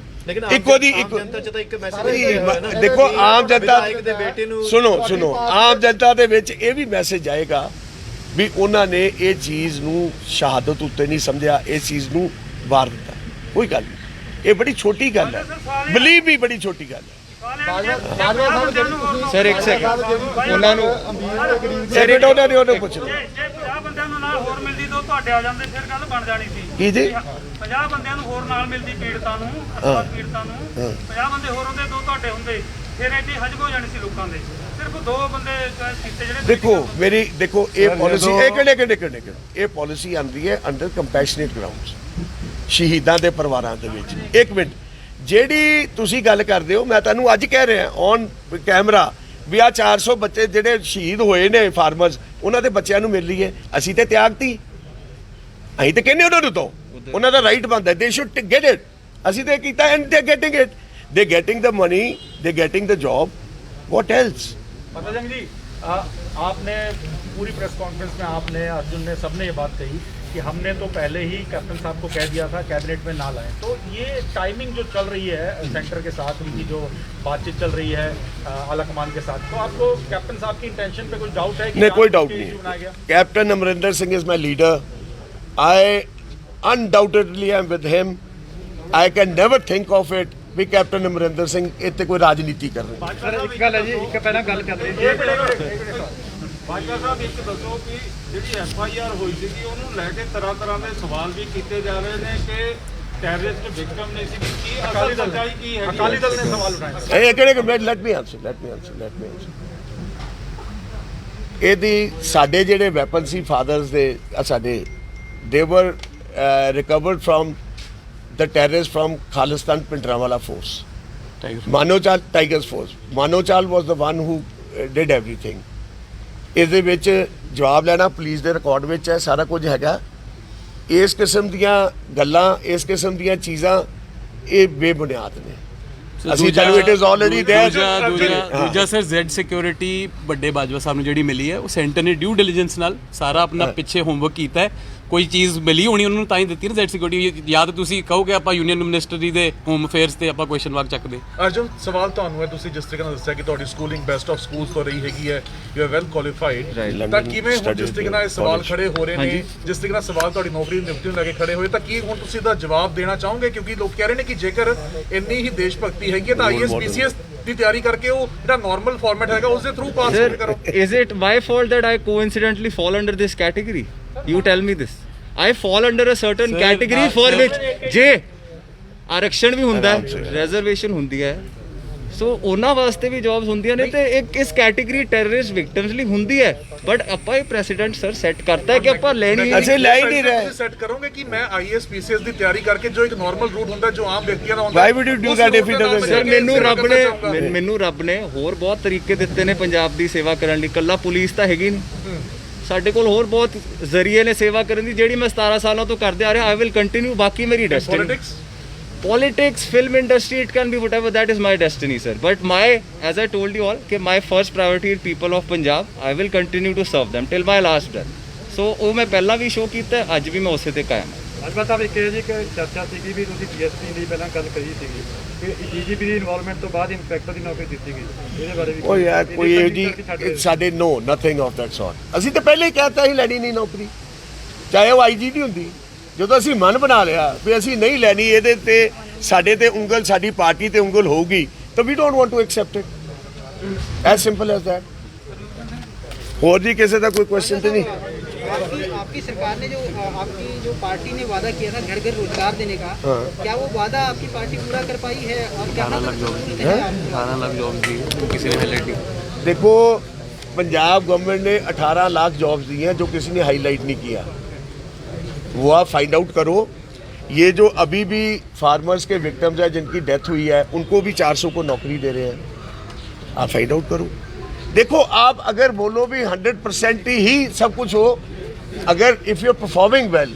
ਲੇਕਿਨ ਇੱਕੋ ਦੀ ਆਮ ਜਨਤਾ ਚ ਤਾਂ ਇੱਕ ਮੈਸੇਜ ਦੇਖੋ ਆਮ ਜਨਤਾ ਦੇ ਬੇਟੇ ਨੂੰ ਸੁਣੋ ਆਮ ਜਨਤਾ ਦੇ ਵਿੱਚ ਇਹ ਵੀ ਮੈਸੇਜ ਆਏਗਾ ਵੀ ਉਹਨਾਂ ਨੇ ਇਹ ਚੀਜ਼ ਨੂੰ ਸ਼ਹਾਦਤ ਉੱਤੇ ਨਹੀਂ ਸਮਝਿਆ, ਇਸ ਚੀਜ਼ ਨੂੰ ਵਾਰ ਦਿੱਤਾ। ਕੋਈ ਗੱਲ ਨਹੀਂ, ਇਹ ਬੜੀ ਛੋਟੀ ਗੱਲ ਹੈ, ਬਲੀਵ ਵੀ ਬੜੀ ਛੋਟੀ ਗੱਲ ਹੈ। ਸਰ ਇੱਕ ਸੈਕਿੰਡ ਉਹਨਾਂ ਨੂੰ ਸੈਕਿੰਡ ਉਹਨਾਂ ਨੇ ਪੁੱਛ ਲਓ। 50 ਬੰਦਿਆਂ ਨੂੰ ਨਾਲ ਹੋਰ ਮਿਲਦੀ ਤਾਂ ਤੁਹਾਡੇ ਆ ਜਾਂਦੇ, ਫਿਰ ਗੱਲ ਬਣ ਜਾਣੀ ਸੀ। ਕੀ ਜੀ 50 ਬੰਦਿਆਂ ਨੂੰ ਹੋਰ ਨਾਲ ਮਿਲਦੀ ਪੀੜਤਾਂ ਨੂੰ, ਪੀੜਤਾਂ ਨੂੰ 50 ਬੰਦੇ ਹੋਰ ਹੁੰਦੇ, ਦੋ ਤੁਹਾਡੇ ਹੁੰਦੇ, ਫਿਰ ਐਡੀ ਹਜਮ ਹੋ ਜਾਣੀ ਸੀ ਲੋਕਾਂ ਦੇ। ਸਿਰਫ 2 ਬੰਦੇ ਕੀਤੇ ਜਿਹੜੇ। ਦੇਖੋ ਇਹ ਪਾਲਿਸੀ ਇਹ ਪਾਲਿਸੀ ਆਂਦੀ ਹੈ ਅੰਡਰ ਕੰਪੈਸ਼ਨੇਟ ਗਰਾਊਂਡਸ, ਸ਼ਹੀਦਾਂ ਦੇ ਪਰਿਵਾਰਾਂ ਦੇ ਵਿੱਚ। ਇੱਕ ਮਿੰਟ, ਜਿਹੜੀ ਤੁਸੀਂ ਗੱਲ ਕਰਦੇ ਹੋ ਮੈਂ ਤੁਹਾਨੂੰ ਅੱਜ ਕਹਿ ਰਿਹਾ ਔਨ ਕੈਮਰਾ ਵੀ ਆ 400 ਬੱਚੇ ਜਿਹੜੇ ਸ਼ਹੀਦ ਹੋਏ ਨੇ ਫਾਰਮਰਸ, ਉਹਨਾਂ ਦੇ ਬੱਚਿਆਂ ਨੂੰ ਮਿਲ ਰਹੀ ਹੈ। ਅਸੀਂ ਤੇ ਤਿਆਗਤੀ, ਅਸੀਂ ਤੇ ਕਹਿੰਦੇ ਉਹਨਾਂ ਨੂੰ ਦੋ, ਉਹਨਾਂ ਦਾ ਰਾਈਟ ਬਣਦਾ, ਦੇ ਸ਼ੁੱਡ ਗੈਟ ਇਟ। ਅਸੀਂ ਤੇ ਕੀਤਾ ਐਂਡ ਦੇ ਗੈਟਿੰਗ ਇਟ, ਦੇ ਗੈਟਿੰਗ ਦ ਮਨੀ, ਦੇ getting the job, what else? ਪਤਾ ਜੰਗ ਜੀ आपने पूरी प्रेस कॉन्फ्रेंस में आपने, अर्जुन ने, सबने ये बात कही कि हमने तो पहले ही कैप्टन साहब को कह दिया था कैबिनेट में ना लाएं। तो ये टाइमिंग जो चल रही है सेंटर के साथ, उनकी जो बातचीत चल रही है आला कमान के साथ, तो आपको कैप्टन साहब की इंटेंशन पे कुछ डाउट है कि नहीं, कोई डाउट issue नहीं बनाया गया? Captain Amarinder Singh is my leader, I undoubtedly I am with him, I can never think of it ਵੀ ਕੈਪਟਨ ਅਮਰਿੰਦਰ ਸਿੰਘ ਇੱਥੇ ਕੋਈ ਰਾਜਨੀਤੀ ਕਰ ਰਹੇ। ਸਰ ਇੱਕ ਗੱਲ ਹੈ ਜੀ, ਇੱਕ ਪਹਿਲਾਂ ਗੱਲ ਚੱਲ ਰਹੀ ਸੀ ਬਾਜਵਾ ਸਾਹਿਬ ਇੱਕ ਦੱਸੋ ਕਿ ਜਿਹੜੀ FIR ਹੋਈ ਸੀਗੀ ਉਹਨੂੰ ਲੈ ਕੇ ਤਰ੍ਹਾਂ ਦੇ ਸਵਾਲ ਵੀ ਕੀਤੇ ਜਾ ਰਹੇ ਨੇ ਕਿ ਟੈਰਰਿਸਟ ਵਿਕਟਮ ਨੇ ਸੀ, ਕੀ ਅਸਲ ਸੱਚਾਈ ਕੀ ਹੈ? ਅਕਾਲੀ ਦਲ ਨੇ ਸਵਾਲ ਉਠਾਏ। ਇਹ ਕਿਹੜੇ ਲੈਟ ਮੀ ਆਨਸਰ ਇਹਦੀ ਸਾਡੇ ਜਿਹੜੇ ਵੈਪਨ ਸੀ ਫਾਦਰਸ ਦੇ ਸਾਡੇ ਦੇ were recovered from the terrorists from Khalistan Pintrawala force. Manochal Tigers force. Manochal was the one who did everything. ਇਸ ਦੇ ਵਿੱਚ ਜਵਾਬ ਲੈਣਾ ਪੁਲਿਸ ਦੇ ਰਿਕਾਰਡ ਵਿੱਚ ਹੈ, ਸਾਰਾ ਕੁਝ ਹੈਗਾ। ਇਸ ਕਿਸਮ ਦੀਆਂ ਗੱਲਾਂ, ਇਸ ਕਿਸਮ ਦੀਆਂ ਚੀਜ਼ਾਂ ਇਹ ਬੇਬੁਨਿਆਦ ਨੇ। ਅਸੀਂ ਤੁਹਾਨੂੰ ਇਟ ਇਜ਼ ਆਲਰੇਡੀ देयर। ਦੂਜਾ ਸਰ ਜ਼ੈਡ ਸਿਕਿਉਰਿਟੀ ਵੱਡੇ ਬਾਜਵਾ ਸਾਹਿਬ ਨੂੰ ਜਿਹੜੀ ਮਿਲੀ ਹੈ, ਉਹ ਸੈਂਟਰ ਨੇ ਡਿਊ ਡਿਲੀਜੈਂਸ ਨਾਲ ਸਾਰਾ ਆਪਣਾ ਪਿੱਛੇ ਹੋਮਵਰਕ ਕੀਤਾ ਹੈ। ਕੋਈ ਚੀਜ਼ ਮਿਲੀ ਹੋਣੀ ਉਹਨਾਂ ਨੂੰ ਤਾਂ ਹੀ ਦਿੱਤੀ ਨਾ ਜ਼ੈਡ ਸਿਕਿਉਰਿਟੀ। ਜਾਂ ਤਾਂ ਤੁਸੀਂ ਕਹੋਗੇ ਆਪਾਂ ਯੂਨੀਅਨ ਮਿਨਿਸਟਰੀ ਦੇ ਹੋਮ ਅਫੇਅਰਸ ਤੇ ਆਪਾਂ ਕੁਐਸਚਨ ਮਾਰਕ ਚੱਕਦੇ। ਅਰਜੁਨ, ਸਵਾਲ ਤੁਹਾਨੂੰ ਹੈ, ਤੁਸੀਂ ਜਿਸ ਤਰੀਕੇ ਨਾਲ ਦੱਸਿਆ ਕਿ ਤੁਹਾਡੀ ਸਕੂਲਿੰਗ ਬੈਸਟ ਆਫ ਸਕੂਲਸ ਤੋਂ ਰਹੀ ਹੈਗੀ ਹੈ, ਯੂ ਆਰ ਵੈਲ ਕੁਆਲੀਫਾਈਡ, ਤਾਂ ਕਿਵੇਂ ਹੁਣ ਜਿਸ ਤਰੀਕੇ ਨਾਲ ਇਹ ਸਵਾਲ ਖੜੇ ਹੋ ਰਹੇ ਨੇ, ਜਿਸ ਤਰੀਕੇ ਨਾਲ ਸਵਾਲ ਤੁਹਾਡੀ ਨੌਕਰੀ ਦੀ ਨਿਯੁਕਤੀ ਨੂੰ ਲੈ ਕੇ ਖੜੇ ਹੋਏ, ਤਾਂ ਕੀ ਹੁਣ ਤੁਸੀਂ ਇਹਦਾ ਜਵਾਬ ਦੇਣਾ ਚਾਹੋਗੇ? ਕਿਉਂਕਿ ਲੋਕ ਕਹਿ ਰਹੇ ਨੇ ਕਿ ਜੇਕਰ ਇੰਨੀ ਹੀ ਦੇਸ਼ ਭਗਤੀ ਹੈਗੀ ਹੈ ਤਾਂ IAS PCS ਦੀ ਤਿਆਰੀ ਕਰਕੇ ਉਹ ਜਿਹੜਾ ਨਾਰਮਲ ਫਾਰਮੈਟ ਹੈਗਾ ਉਸ ਦੇ ਥਰੂ ਪਾਸ ਕਰੋ। Is it my fault that I coincidentally fall under this category? You tell me this. I fall under a certain category for which ਜੇ ਆਰਕਸ਼ਣ ਵੀ ਹੁੰਦਾ ਹੈ, ਰਿਜ਼ਰਵੇਸ਼ਨ ਹੁੰਦੀ ਹੈ, ਸੋ ਉਹਨਾਂ ਵਾਸਤੇ ਵੀ ਜੌਬਸ ਹੁੰਦੀਆਂ ਨੇ ਤੇ ਇੱਕ ਇਸ ਕੈਟੇਗਰੀ ਟੈਰਰਿਸਟ ਵਿਕਟਮਸ ਲਈ ਹੁੰਦੀ ਹੈ। ਬਟ ਆਪਾਂ ਇਹ ਪ੍ਰੈਸੀਡੈਂਟ ਸਰ ਸੈੱਟ ਕਰਤਾ ਹੈ ਕਿ ਆਪਾਂ ਲੈਣੀ ਅਸੀਂ ਲੈ ਹੀ ਨਹੀਂ ਰਹੇ। ਸੈੱਟ ਕਰੋਗੇ ਕਿ ਮੈਂ IAS PCS ਦੀ ਤਿਆਰੀ ਕਰਕੇ ਜੋ ਇੱਕ ਨਾਰਮਲ ਰੂਟ ਹੁੰਦਾ ਜੋ ਆਮ ਵਿਅਕਤੀਆਂ ਦਾ ਹੁੰਦਾ, Why would you do that if it doesn't? Sir ਮੈਨੂੰ ਰੱਬ ਨੇ ਹੋਰ ਬਹੁਤ ਤਰੀਕੇ ਦਿੱਤੇ ਨੇ ਪੰਜਾਬ ਦੀ ਸੇਵਾ ਕਰਨ ਲਈ, ਕੱਲਾ ਪੁਲਿਸ ਤਾਂ ਹੈਗੀ ਨਹੀਂ। ਸਾਡੇ ਕੋਲ ਹੋਰ ਬਹੁਤ ਜ਼ਰੀਏ ਨੇ ਸੇਵਾ ਕਰਨ ਦੀ, ਜਿਹੜੀ ਮੈਂ 17 ਸਾਲਾਂ ਤੋਂ ਕਰਦੇ ਆ ਰਿਹਾ। I will continue. ਬਾਕੀ ਮੇਰੀ destiny politics, film industry, it can be whatever, that is my destiny sir, but my, as I told you all, कि my first priority is people of Punjab. I will continue to serve them till my last breath. So ਉਹ ਮੈਂ ਪਹਿਲਾਂ ਵੀ show ਕੀਤਾ, ਅੱਜ ਵੀ ਮੈਂ ਉਸੇ ਤੇ ਕਾਇਮ ਹਾਂ। ਬਾਜਵਾ ਸਾਹਿਬ ਇੱਕ ਜੀ ਕਿ ਚਰਚਾ ਸੀਗੀ ਵੀ ਤੁਸੀਂ DSP ਦੀ ਪਹਿਲਾਂ ਗੱਲ ਕਰੀ ਸੀਗੀ ਕਿ DGP ਦੀ ਇਨਵੋਲਵਮੈਂਟ ਤੋਂ ਬਾਅਦ ਇੰਸਪੈਕਟਰ ਦੀ ਨੌਕਰੀ ਦਿੱਤੀ ਗਈ, ਇਹਦੇ ਬਾਰੇ ਵੀ ਉਹ ਯਾਰ ਕੋਈ ਇਹ ਜੀ ਸਾਡੇ ਨੋ ਨਥਿੰਗ ਆਫ ਦੈਟ ਸੌਰਟ। ਅਸੀਂ ਤਾਂ ਪਹਿਲੇ ਹੀ ਕਹਿਤਾ ਸੀ ਲੈਣੀ ਨਹੀਂ ਨੌਕਰੀ, ਚਾਹੇ ਉਹ IG ਦੀ ਹੁੰਦੀ। ਜਦੋਂ ਅਸੀਂ ਮਨ ਬਣਾ ਲਿਆ ਵੀ ਅਸੀਂ ਨਹੀਂ ਲੈਣੀ, ਇਹਦੇ ਤੇ ਸਾਡੇ ਤੇ ਉਂਗਲ, ਸਾਡੀ ਪਾਰਟੀ ਤੇ ਉਂਗਲ ਹੋਊਗੀ, ਤਾਂ we don't want to accept it, as simple as that. ਹੋਰ ਜੀ ਕਿਸੇ ਦਾ ਕੋਈ ਕੁਐਸਚਨ ਤੇ ਨਹੀਂ? आपकी सरकार ने आपकी जो पार्टी ने वादा किया था घर घर रोजगार देने का, क्या वो वादा आपकी पार्टी पूरा कर पाई है? और 18 लाख जॉब दी किसी ने हाईलाइट नहीं। देखो, पंजाब गवर्नमेंट ने 18 लाख जॉब्स दी हैं जो किसी ने हाईलाइट नहीं किया, वो आप फाइंड आउट करो। ये जो अभी भी फार्मर्स के विक्टिम्स हैं जिनकी डेथ हुई है, उनको भी 400 को नौकरी दे रहे हैं, आप फाइंड आउट करो। देखो, आप अगर बोलो भी 100% ही सब कुछ हो, अगर if you are performing well,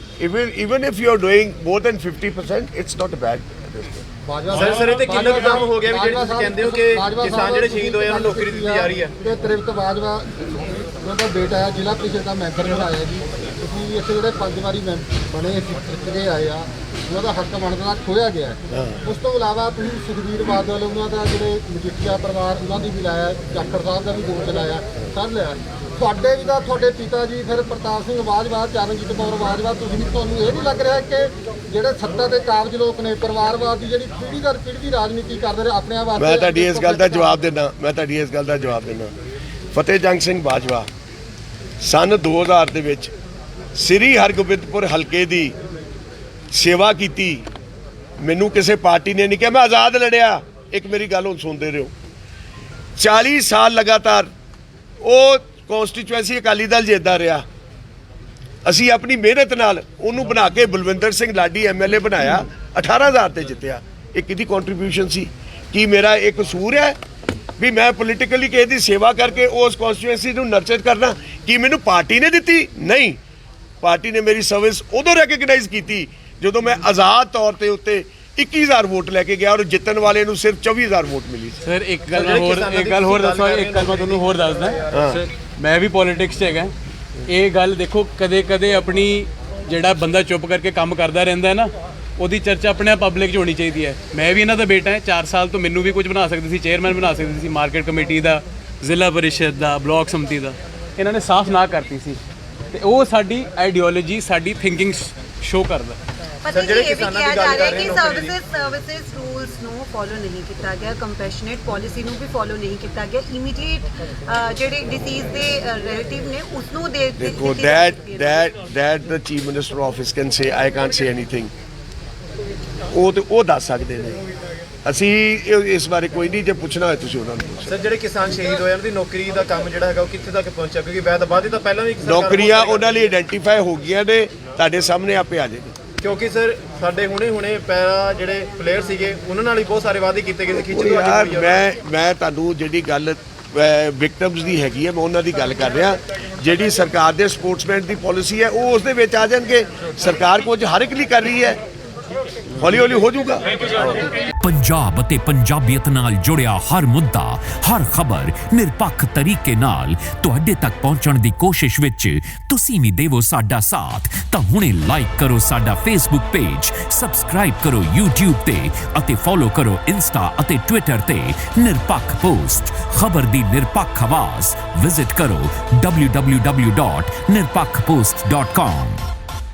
even if you are doing more than 50%, it's not bad। Sir ਤੇ ਕਿੰਨਾ ਕੁ ਕੰਮ ਹੋ ਗਿਆ ਵੀ ਜਿਹੜੇ ਤੁਸੀਂ ਕਹਿੰਦੇ ਹੋ ਕਿ ਕਿਸਾਨ ਜਿਹੜੇ ਸ਼ਹੀਦ ਹੋਏ ਉਹਨਾਂ ਨੂੰ ਨੌਕਰੀ ਦਿੱਤੀ ਜਾ ਰਹੀ ਹੈ? ਤੇ ਤ੍ਰਿਪਤ ਬਾਜਵਾ ਉਹਦਾ ਬੇਟਾ ਹੈ, ਜ਼ਿਲ੍ਹਾ ਪ੍ਰੀਸ਼ਦ ਦਾ ਮੈਂਬਰ ਬਣਾਇਆ ਜੀ। ਤੁਸੀਂ ਇੱਥੇ ਜਿਹੜੇ 5 ਵਾਰੀ ਬਣੇ ਜਿੱਤੇ ਆਏ ਆ, ਉਹਨਾਂ ਦਾ ਹੱਕ ਬਣਦਾ ਖੋਇਆ ਗਿਆ। ਉਸ ਤੋਂ ਇਲਾਵਾ ਤੁਸੀਂ ਸੁਖਬੀਰ ਬਾਦਲ, ਉਹਨਾਂ ਦਾ ਜਿਹੜੇ ਮਜੀਠੀਆ ਪਰਿਵਾਰ, ਉਹਨਾਂ ਦੀ ਵੀ ਲਾਇਆ, ਜਾਖੜ ਸਾਹਿਬ ਦਾ ਵੀ ਦੋਸ਼ ਲਾਇਆ, ਸਰ ਲਿਆ। ਤੁਹਾਡੇ ਵੀ ਤਾਂ ਤੁਹਾਡੇ ਪਿਤਾ ਜੀ ਫਿਰ ਪ੍ਰਤਾਪ ਸਿੰਘ ਬਾਜਵਾ, ਚਰਨਜੀਤ ਕੌਰ ਬਾਜਵਾ, ਤੁਹਾਨੂੰ ਇਹ ਨਹੀਂ ਲੱਗ ਰਿਹਾ ਕਿ ਜਿਹੜੇ ਸੱਤਾ ਦੇ ਕਾਬਜ ਲੋਕ ਨੇ, ਪਰਿਵਾਰਵਾਦ ਦੀ ਜਿਹੜੀ ਪੀੜ੍ਹੀ ਦਰ ਪੀੜ੍ਹੀ ਰਾਜਨੀਤੀ ਕਰਦੇ ਰਹੇ ਆਪਣੇ ਵਾਸਤੇ? ਮੈਂ ਤੁਹਾਡੀ ਇਸ ਗੱਲ ਦਾ ਜਵਾਬ ਦਿੰਦਾ। ਫਤਿਹ ਜੰਗ ਸਿੰਘ ਬਾਜਵਾ ਸਨ 2000 ਦੇ ਵਿੱਚ ਸ੍ਰੀ ਹਰਗੋਬਿੰਦਪੁਰ ਹਲਕੇ ਦੀ ਸੇਵਾ ਕੀਤੀ। ਮੈਨੂੰ ਕਿਸੇ ਪਾਰਟੀ ਨੇ ਨਹੀਂ ਕਿਹਾ, ਮੈਂ ਆਜ਼ਾਦ ਲੜਿਆ। ਇੱਕ ਮੇਰੀ ਗੱਲ ਹੁਣ ਸੁਣਦੇ ਰਹੋ। 40 ਸਾਲ ਲਗਾਤਾਰ ਉਹ ਕੌਂਸਟੀਚੁਐਂਸੀ ਅਕਾਲੀ ਦਲ ਜਿੱਤਦਾ ਰਿਹਾ। ਅਸੀਂ ਆਪਣੀ ਮਿਹਨਤ ਨਾਲ ਉਹਨੂੰ ਬਣਾ ਕੇ ਬਲਵਿੰਦਰ ਸਿੰਘ ਲਾਡੀ MLA ਬਣਾਇਆ, 18,000 ਤੇ ਜਿੱਤਿਆ। ਇਹ ਕਿਹਦੀ ਕੰਟਰੀਬਿਊਸ਼ਨ ਸੀ? ਕੀ ਮੇਰਾ ਇਹ ਕਸੂਰ ਹੈ ਵੀ ਮੈਂ ਪੋਲੀਟੀਕਲੀ ਕਿਸੇ ਦੀ ਸੇਵਾ ਕਰਕੇ ਉਸ ਕੌਂਸਟੀਚੁਐਂਸੀ ਨੂੰ ਨਰਚਰ ਕਰਨਾ? ਕੀ ਮੈਨੂੰ ਪਾਰਟੀ ਨੇ ਦਿੱਤੀ? ਨਹੀਂ, ਪਾਰਟੀ ਨੇ ਮੇਰੀ ਸਰਵਿਸ ਉਦੋਂ ਰੈਕਗਨਾਈਜ਼ ਕੀਤੀ ਜਦੋਂ ਮੈਂ ਆਜ਼ਾਦ ਤੌਰ ਤੇ ਉੱਤੇ 21000 ਵੋਟ ਲੈ ਕੇ ਗਿਆ ਔਰ ਜਿੱਤਣ ਵਾਲੇ ਨੂੰ ਸਿਰਫ 24000 ਵੋਟ ਮਿਲੀ ਸੀ। ਸਰ ਇੱਕ ਗੱਲ ਹੋਰ ਦੱਸੋ, ਇੱਕ ਗੱਲ ਮੈਂ ਤੁਹਾਨੂੰ ਹੋਰ ਦੱਸਦਾ। ਸਰ ਮੈਂ ਵੀ ਪੋਲਿਟਿਕਸ 'ਚ ਹੈਗਾ। ਇਹ ਗੱਲ ਦੇਖੋ, ਕਦੇ ਕਦੇ ਆਪਣੀ ਜਿਹੜਾ ਬੰਦਾ ਚੁੱਪ ਕਰਕੇ ਕੰਮ ਕਰਦਾ ਰਹਿੰਦਾ ਹੈ ਨਾ, ਉਹਦੀ ਚਰਚਾ ਆਪਣੇ ਆਪ ਪਬਲਿਕ 'ਚ ਹੋਣੀ ਚਾਹੀਦੀ ਹੈ। ਮੈਂ ਵੀ ਇਹਨਾਂ ਦਾ ਬੇਟਾ ਹੈ। 4 ਸਾਲ ਤੋਂ ਮੈਨੂੰ ਵੀ ਕੁਝ ਬਣਾ ਸਕਦੀ ਸੀ, ਚੇਅਰਮੈਨ ਬਣਾ ਸਕਦੀ ਸੀ, ਮਾਰਕੀਟ ਕਮੇਟੀ ਦਾ, ਜ਼ਿਲ੍ਹਾ ਪਰਿਸ਼ਦ ਦਾ, ਬਲਾਕ ਸਮਿਤੀ ਦਾ। ਇਹਨਾਂ ਨੇ ਸਾਫ਼ ਨਾ ਕਰਤੀ ਸੀ ਤੇ ਉਹ ਸਾਡੀ ਆਈਡੀਓਲੋਜੀ, ਸਾਡੀ ਥਿੰਕਿੰਗ ਸ਼ੋ ਕਰਦਾ। ਪਤਾ ਨਹੀਂ ਇਹ ਵੀ ਕਿਹਾ ਜਾ ਰਿਹਾ ਕਿ ਸਰਵਿਸਿਜ਼ ਰੂਲਸ ਨੂੰ ਫੋਲੋ ਨਹੀਂ ਕੀਤਾ ਗਿਆ, ਕੰਪੈਸ਼ਨੇਟ ਪਾਲਿਸੀ ਨੂੰ ਵੀ ਫੋਲੋ ਨਹੀਂ ਕੀਤਾ ਗਿਆ। ਇਮੀਡੀਏਟ ਜਿਹੜੇ ਡਿਸੀਜ਼ ਦੇ ਰਿਲੇਟਿਵ ਨੇ ਉਸ ਨੂੰ ਦੇ ਦੇਖੋ that the chief minister office can say, I can't say anything। ਉਹ ਦੱਸ ਸਕਦੇ ਨੇ, ਅਸੀਂ ਇਸ ਬਾਰੇ ਕੋਈ ਨਹੀਂ, ਜੇ ਪੁੱਛਣਾ ਹੋਏ ਤੁਸੀਂ ਉਹਨਾਂ ਨੂੰ ਪੁੱਛੋ। ਸਰ ਜਿਹੜੇ ਕਿਸਾਨ ਸ਼ਹੀਦ ਹੋਏ ਉਹਨਾਂ ਦੀ ਨੌਕਰੀ ਦਾ ਕੰਮ ਜਿਹੜਾ ਹੈਗਾ ਉਹ ਕਿੱਥੇ ਤੱਕ ਪਹੁੰਚਿਆ? ਕਿਉਂਕਿ ਵਾਅਦੇ ਤਾਂ ਪਹਿਲਾਂ ਵੀ ਨੌਕਰੀਆਂ ਉਹਨਾਂ ਲਈ ਆਇਡੈਂਟੀਫਾਈ ਹੋ ਗਈਆਂ ਨੇ, ਤੁਹਾਡੇ ਸਾਹਮਣੇ ਆਪੇ ਆ ਜਾਏਗੀ। ਕਿਉਂਕਿ ਸਰ ਸਾਡੇ ਹੁਣੇ ਪਹਿਲਾਂ ਜਿਹੜੇ ਪਲੇਅਰ ਸੀਗੇ ਉਹਨਾਂ ਨਾਲ ਹੀ ਬਹੁਤ ਸਾਰੇ ਵਾਅਦੇ ਕੀਤੇ ਗਏ ਸੀ। ਯਾਰ ਮੈਂ ਤੁਹਾਨੂੰ ਜਿਹੜੀ ਗੱਲ ਵਿਕਟਮਸ ਦੀ ਹੈਗੀ ਹੈ, ਮੈਂ ਉਹਨਾਂ ਦੀ ਗੱਲ ਕਰ ਰਿਹਾ। ਜਿਹੜੀ ਸਰਕਾਰ ਦੇ ਸਪੋਰਟਸਮੈਨ ਦੀ ਪਾਲਿਸੀ ਹੈ ਉਹ ਉਸ ਦੇ ਵਿੱਚ ਆ ਜਾਣਗੇ। ਸਰਕਾਰ ਕੁਝ ਹਰ ਇੱਕ ਲਈ ਕਰ ਰਹੀ ਹੈ, ਹੌਲੀ ਹੌਲੀ ਹੋ ਜਾਊਗਾ। ਪੰਜਾਬ ਅਤੇ ਪੰਜਾਬੀਅਤ ਨਾਲ ਜੁੜਿਆ ਹਰ ਮੁੱਦਾ, ਹਰ ਖਬਰ ਨਿਰਪੱਖ ਤਰੀਕੇ ਨਾਲ ਤੁਹਾਡੇ ਤੱਕ ਪਹੁੰਚਣ ਦੀ ਕੋਸ਼ਿਸ਼ ਵਿੱਚ ਤੁਸੀਂ ਵੀ ਦੇਵੋ ਸਾਡਾ ਸਾਥ। ਤਾਂ ਹੁਣੇ ਲਾਈਕ ਕਰੋ ਸਾਡਾ ਫੇਸਬੁੱਕ ਪੇਜ, ਸਬਸਕ੍ਰਾਈਬ ਕਰੋ YouTube ਤੇ ਅਤੇ ਫੋਲੋ ਕਰੋ ਇੰਸਟਾ ਅਤੇ ਟਵਿੱਟਰ ਤੇ ਨਿਰਪੱਖ ਪੋਸਟ, ਖਬਰ ਦੀ ਨਿਰਪੱਖ ਆਵਾਜ਼। ਵਿਜ਼ਿਟ ਕਰੋ www.nirpakhpost.com।